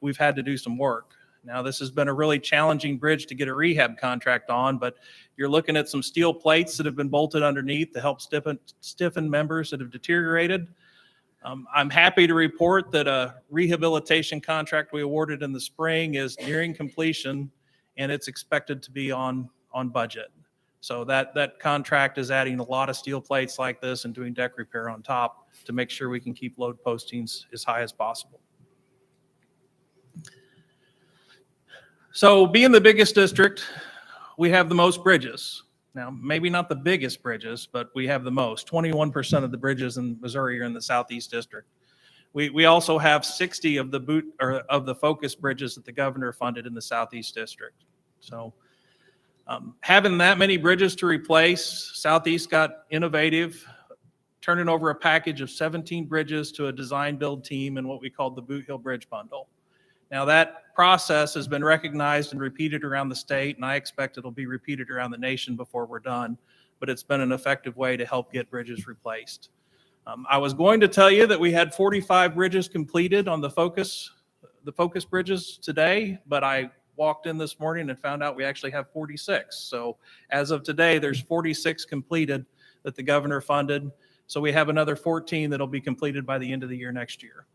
we've had to do some work. Now, this has been a really challenging bridge to get a rehab contract on, but you're looking at some steel plates that have been bolted underneath to help stiffen members that have deteriorated. I'm happy to report that a rehabilitation contract we awarded in the spring is nearing completion, and it's expected to be on budget. So that contract is adding a lot of steel plates like this and doing deck repair on top to make sure we can keep load postings as high as possible. So being the biggest district, we have the most bridges. Now, maybe not the biggest bridges, but we have the most. 21% of the bridges in Missouri are in the Southeast District. We also have 60 of the focus bridges that the governor funded in the Southeast District. So having that many bridges to replace, Southeast got innovative, turning over a package of 17 bridges to a design build team in what we called the Boot Hill Bridge Bundle. Now that process has been recognized and repeated around the state, and I expect it'll be repeated around the nation before we're done, but it's been an effective way to help get bridges replaced. I was going to tell you that we had 45 bridges completed on the focus bridges today, but I walked in this morning and found out we actually have 46. So as of today, there's 46 completed that the governor funded. So we have another 14 that'll be completed by the end of the year next year.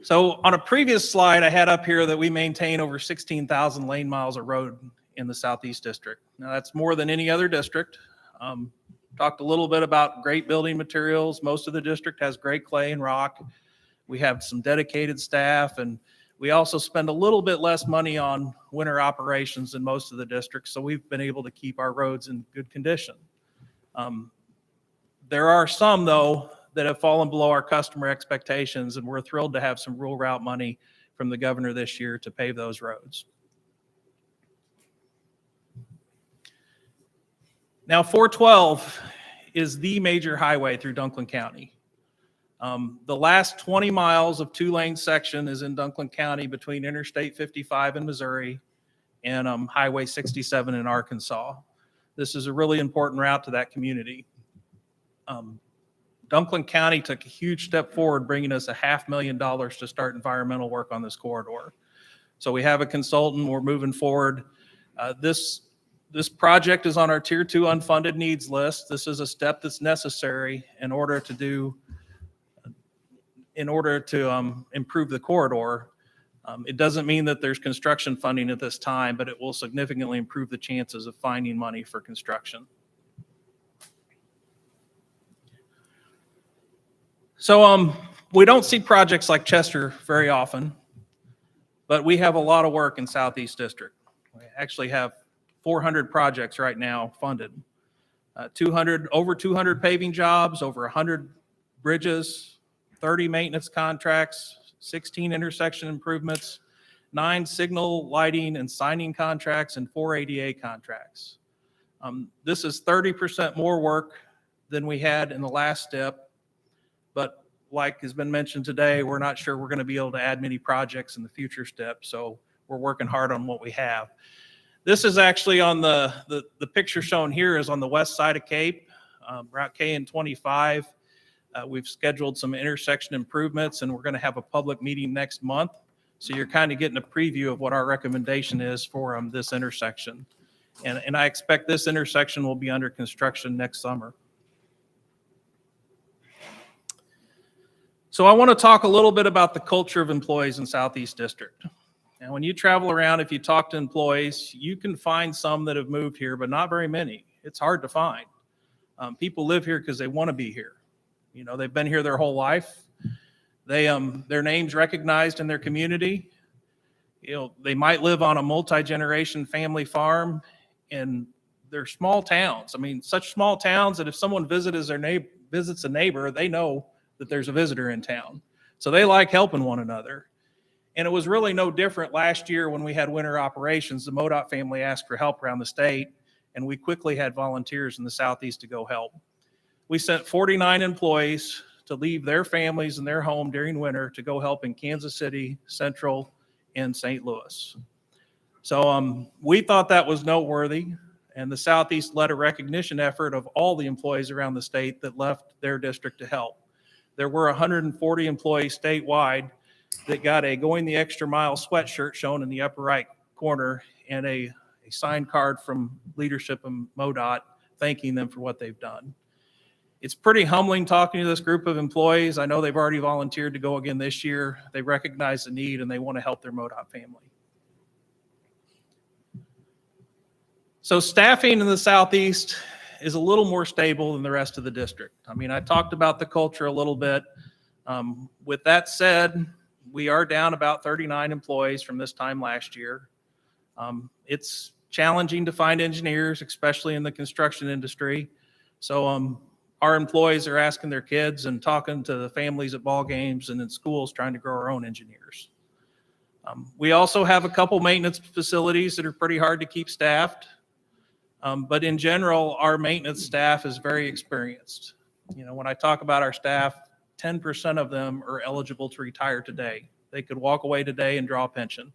So on a previous slide, I had up here that we maintain over 16,000 lane miles of road in the Southeast District. Now that's more than any other district. Talked a little bit about great building materials. Most of the district has great clay and rock. We have some dedicated staff, and we also spend a little bit less money on winter operations than most of the districts, so we've been able to keep our roads in good condition. There are some, though, that have fallen below our customer expectations, and we're thrilled to have some rural route money from the governor this year to pave those roads. Now, 412 is the major highway through Dunklin County. The last 20 miles of two-lane section is in Dunklin County between Interstate 55 in Missouri and Highway 67 in Arkansas. This is a really important route to that community. Dunklin County took a huge step forward, bringing us $500,000 to start environmental work on this corridor. So we have a consultant, we're moving forward. This project is on our Tier 2 unfunded needs list. This is a step that's necessary in order to improve the corridor. It doesn't mean that there's construction funding at this time, but it will significantly improve the chances of finding money for construction. So we don't see projects like Chester very often, but we have a lot of work in Southeast District. We actually have 400 projects right now funded. Over 200 paving jobs, over 100 bridges, 30 maintenance contracts, 16 intersection improvements, 9 signal lighting and signing contracts, and 4 ADA contracts. This is 30% more work than we had in the last step, but like has been mentioned today, we're not sure we're going to be able to add many projects in the future step, so we're working hard on what we have. This is actually on the picture shown here is on the west side of Cape, Route K and 25. We've scheduled some intersection improvements, and we're going to have a public meeting next month. So you're kind of getting a preview of what our recommendation is for this intersection. And I expect this intersection will be under construction next summer. So I want to talk a little bit about the culture of employees in Southeast District. And when you travel around, if you talk to employees, you can find some that have moved here, but not very many. It's hard to find. People live here because they want to be here. You know, they've been here their whole life. Their name's recognized in their community. You know, they might live on a multi-generation family farm, and they're small towns. I mean, such small towns that if someone visits a neighbor, they know that there's a visitor in town. So they like helping one another. And it was really no different last year when we had winter operations. The MoDOT family asked for help around the state, and we quickly had volunteers in the Southeast to go help. We sent 49 employees to leave their families and their home during winter to go help in Kansas City, Central, and St. Louis. So we thought that was noteworthy, and the Southeast led a recognition effort of all the employees around the state that left their district to help. There were 140 employees statewide that got a Going the Extra Mile sweatshirt shown in the upper right corner and a signed card from leadership and MoDOT thanking them for what they've done. It's pretty humbling talking to this group of employees. I know they've already volunteered to go again this year. They recognize the need and they want to help their MoDOT family. So staffing in the Southeast is a little more stable than the rest of the district. I mean, I talked about the culture a little bit. With that said, we are down about 39 employees from this time last year. It's challenging to find engineers, especially in the construction industry. So our employees are asking their kids and talking to the families at ball games and in schools trying to grow our own engineers. We also have a couple maintenance facilities that are pretty hard to keep staffed. But in general, our maintenance staff is very experienced. You know, when I talk about our staff, 10% of them are eligible to retire today. They could walk away today and draw a pension,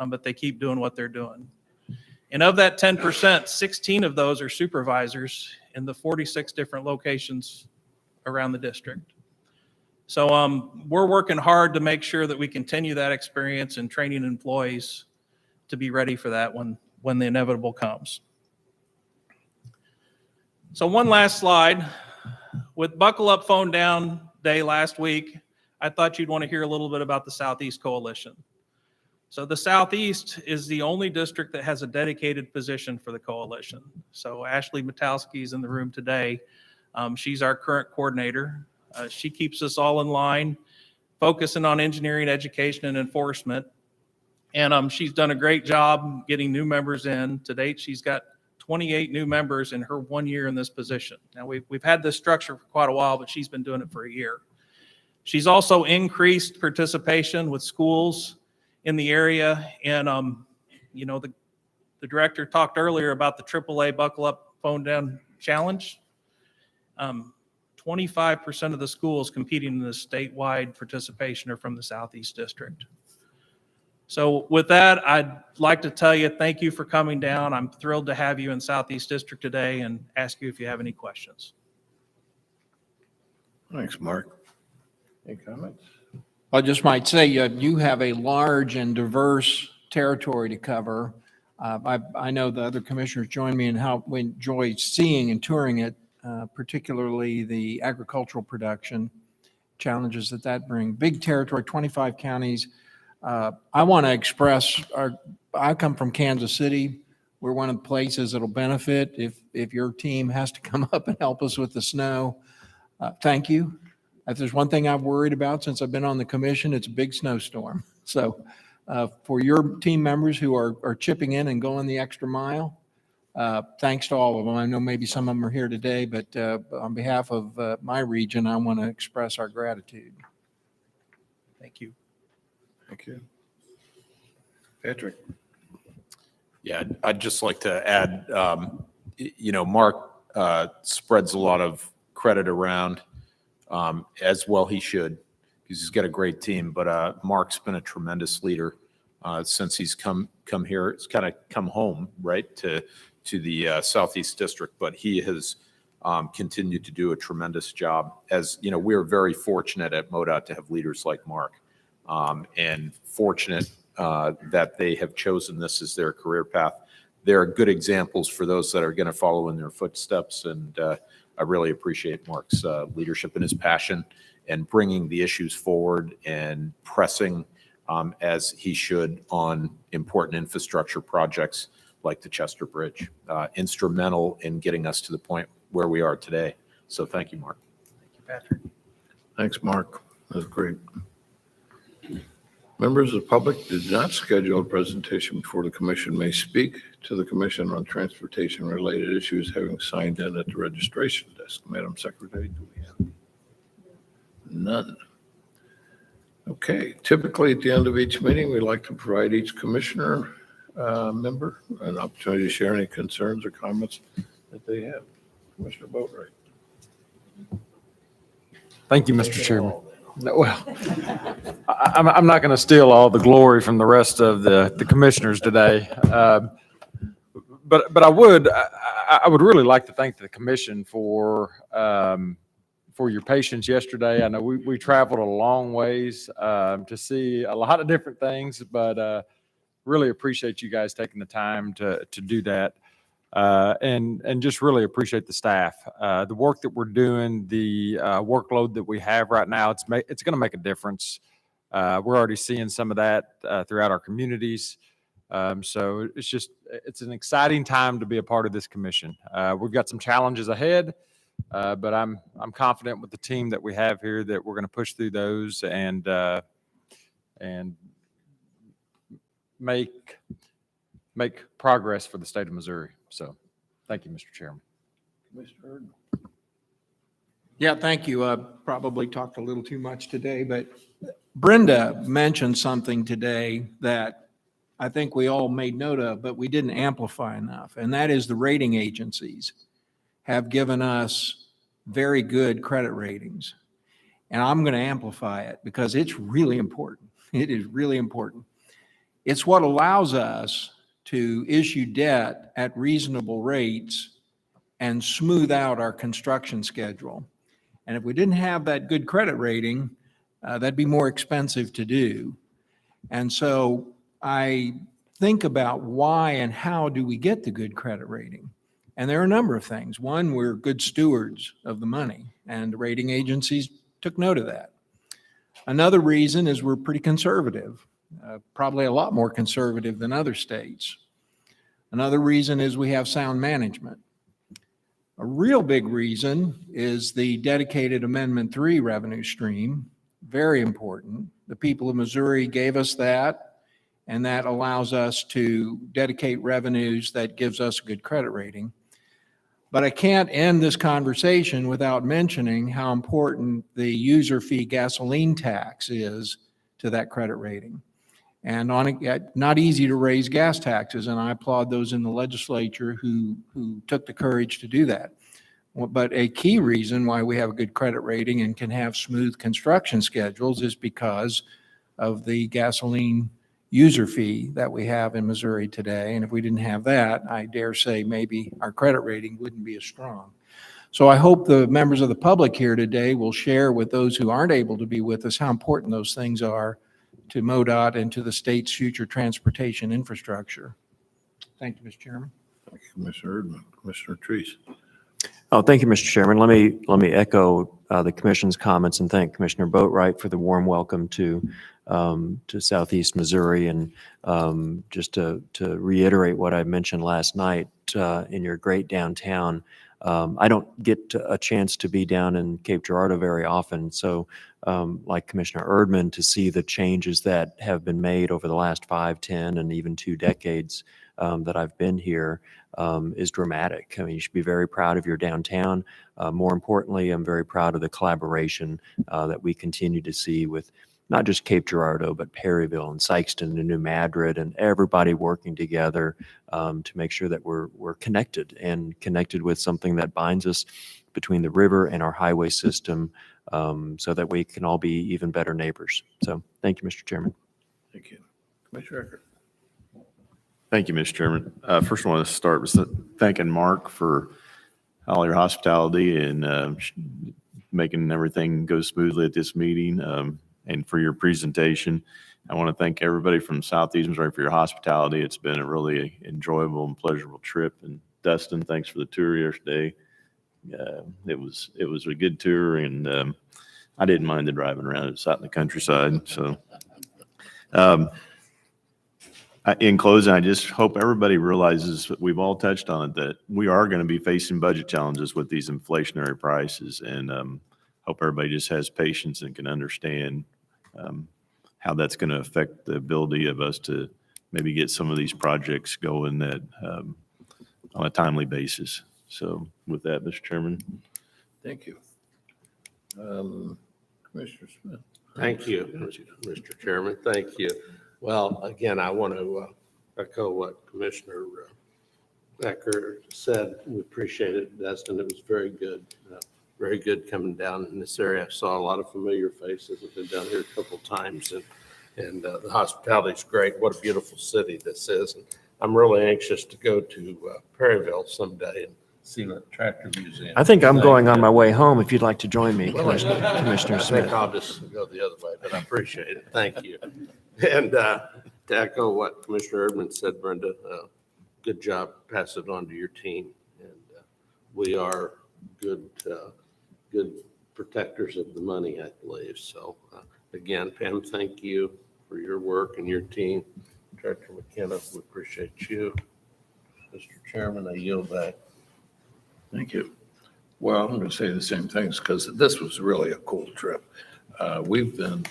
but they keep doing what they're doing. And of that 10%, 16 of those are supervisors in the 46 different locations around the district. So we're working hard to make sure that we continue that experience and training employees to be ready for that when the inevitable comes. So one last slide. With Buckle Up Phone Down Day last week, I thought you'd want to hear a little bit about the Southeast Coalition. So the Southeast is the only district that has a dedicated position for the coalition. So Ashley Matalski is in the room today. She's our current coordinator. She keeps us all in line, focusing on engineering, education, and enforcement. And she's done a great job getting new members in. To date, she's got 28 new members in her 1 year in this position. Now, we've had this structure for quite a while, but she's been doing it for a year. She's also increased participation with schools in the area. And, you know, the director talked earlier about the AAA Buckle Up Phone Down Challenge. 25% of the schools competing in this statewide participation are from the Southeast District. So with that, I'd like to tell you thank you for coming down. I'm thrilled to have you in Southeast District today and ask you if you have any questions. Thanks, Mark. Any comments? I just might say you have a large and diverse territory to cover. I know the other commissioners join me in how we enjoy seeing and touring it, particularly the agricultural production challenges that bring. Big territory, 25 counties. I want to express I come from Kansas City. We're one of the places that'll benefit if your team has to come up and help us with the snow. Thank you. If there's one thing I've worried about since I've been on the commission, it's a big snowstorm. So for your team members who are chipping in and going the extra mile, thanks to all of them. I know maybe some of them are here today, but on behalf of my region, I want to express our gratitude. Thank you. Thank you. Patrick? Yeah, I'd just like to add, you know, Mark spreads a lot of credit around, as well he should, because he's got a great team. But Mark's been a tremendous leader since he's come here. It's kind of come home, right, to the Southeast District. But he has continued to do a tremendous job. As you know, we're very fortunate at MoDOT to have leaders like Mark, and fortunate that they have chosen this as their career path. They're good examples for those that are going to follow in their footsteps. And I really appreciate Mark's leadership and his passion and bringing the issues forward and pressing as he should on important infrastructure projects like the Chester Bridge. Instrumental in getting us to the point where we are today. So thank you, Mark. Thank you, Patrick. Thanks, Mark. That's great. Members of the public did not schedule a presentation before the commission may speak to the commission on transportation-related issues having signed in at the registration desk. Madam Secretary, do we have none? Okay, typically at the end of each meeting, we like to provide each commissioner member an opportunity to share any concerns or comments that they have. Commissioner Boatright. Thank you, Mr. Chairman. No, well, I'm not going to steal all the glory from the rest of the commissioners today. But I would really like to thank the commission for your patience yesterday. I know we traveled a long ways to see a lot of different things, but really appreciate you guys taking the time to do that. And just really appreciate the staff. The work that we're doing, the workload that we have right now, it's going to make a difference. We're already seeing some of that throughout our communities. So it's an exciting time to be a part of this commission. We've got some challenges ahead, but I'm confident with the team that we have here that we're going to push through those and make progress for the state of Missouri. So thank you, Mr. Chairman. Commissioner. Yeah, thank you. Probably talked a little too much today, but Brenda mentioned something today that I think we all made note of, but we didn't amplify enough. And that is the rating agencies have given us very good credit ratings. And I'm going to amplify it because it's really important. It is really important. It's what allows us to issue debt at reasonable rates and smooth out our construction schedule. And if we didn't have that good credit rating, that'd be more expensive to do. And so I think about why and how do we get the good credit rating? And there are a number of things. One, we're good stewards of the money, and the rating agencies took note of that. Another reason is we're pretty conservative, probably a lot more conservative than other states. Another reason is we have sound management. A real big reason is the dedicated Amendment 3 revenue stream, very important. The people of Missouri gave us that, and that allows us to dedicate revenues that gives us a good credit rating. But I can't end this conversation without mentioning how important the user fee gasoline tax is to that credit rating. And not easy to raise gas taxes, and I applaud those in the legislature who took the courage to do that. But a key reason why we have a good credit rating and can have smooth construction schedules is because of the gasoline user fee that we have in Missouri today. And if we didn't have that, I dare say maybe our credit rating wouldn't be as strong. So I hope the members of the public here today will share with those who aren't able to be with us how important those things are to MoDOT and to the state's future transportation infrastructure. Thank you, Mr. Chairman. Thank you, Commissioner Erdman. Commissioner Treese. Oh, thank you, Mr. Chairman. Let me echo the commission's comments and thank Commissioner Boatwright for the warm welcome to Southeast Missouri. And just to reiterate what I mentioned last night in your great downtown, I don't get a chance to be down in Cape Girardeau very often. So like Commissioner Erdman, to see the changes that have been made over the last 5, 10, and even 2 decades that I've been here is dramatic. I mean, you should be very proud of your downtown. More importantly, I'm very proud of the collaboration that we continue to see with not just Cape Girardeau, but Perryville and Sikeston and New Madrid, and everybody working together to make sure that we're connected and connected with something that binds us between the river and our highway system so that we can all be even better neighbors. So thank you, Mr. Chairman. Thank you. Commissioner Eckert. Thank you, Mr. Chairman. First, I want to start with thanking Mark for all your hospitality and making everything go smoothly at this meeting and for your presentation. I want to thank everybody from Southeast Missouri for your hospitality. It's been a really enjoyable and pleasurable trip. And Dustin, thanks for the tour yesterday. It was a good tour, and I didn't mind the driving around. It's out in the countryside. So in closing, I just hope everybody realizes that we've all touched on it, that we are going to be facing budget challenges with these inflationary prices, and hope everybody just has patience and can understand how that's going to affect the ability of us to maybe get some of these projects going that on a timely basis. So with that, Mr. Chairman. Thank you. Commissioner Smith. Thank you, Mr. Chairman. Thank you. Well, again, I want to echo what Commissioner Eckert said. We appreciate it, Dustin. It was very good coming down in this area. I saw a lot of familiar faces. I've been down here a couple of times, and the hospitality is great. What a beautiful city this is. And I'm really anxious to go to Perryville someday and see what Tractor Museum. I think I'm going on my way home if you'd like to join me, Commissioner I Smith. think I'll just go the other way, but I appreciate it. Thank you. And to echo what Commissioner Erdman said, Brenda, good job. Pass it on to your team. And we are good protectors of the money, I believe. So again, Pam, thank you for your work and your team. Director McKenna, we appreciate you. Mr. Chairman, I yield back. Thank you. Well, I'm going to say the same things because this was really a cool trip. We've been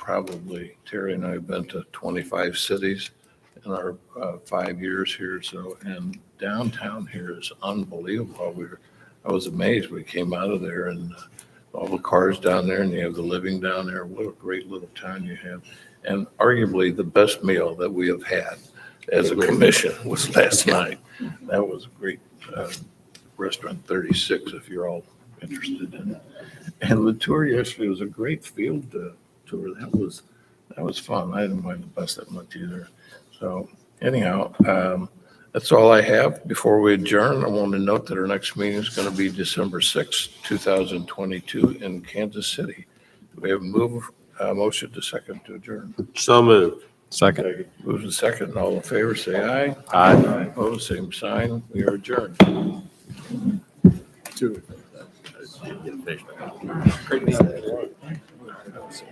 Terry and I have been to 25 cities in our 5 years here. So, and downtown here is unbelievable. I was amazed. We came out of there and all the cars down there, and you have the living down there. What a great little town you have. And arguably the best meal that we have had as a commission was last night. That was a great Restaurant 36, if you're all interested in it. And the tour yesterday was a great field tour. That was fun. I didn't mind the bus that much either. So anyhow, That's all I have. Before we adjourn, I want to note that our next meeting is going to be December 6th, 2022 in Kansas City. We have motion to second to adjourn. So moved. Second. Move to second. All in favor, say aye. Aye. Opposed, same sign. We are adjourned.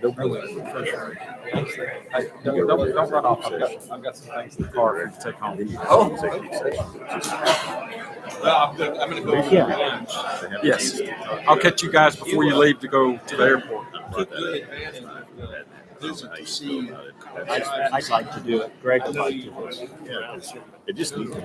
Don't run off. I've got some things in the car to take home. Well, I'm going to go. Yes. I'll catch you guys before you leave to go to the airport. I'd like to do it. Greg would like to do it. It just needs to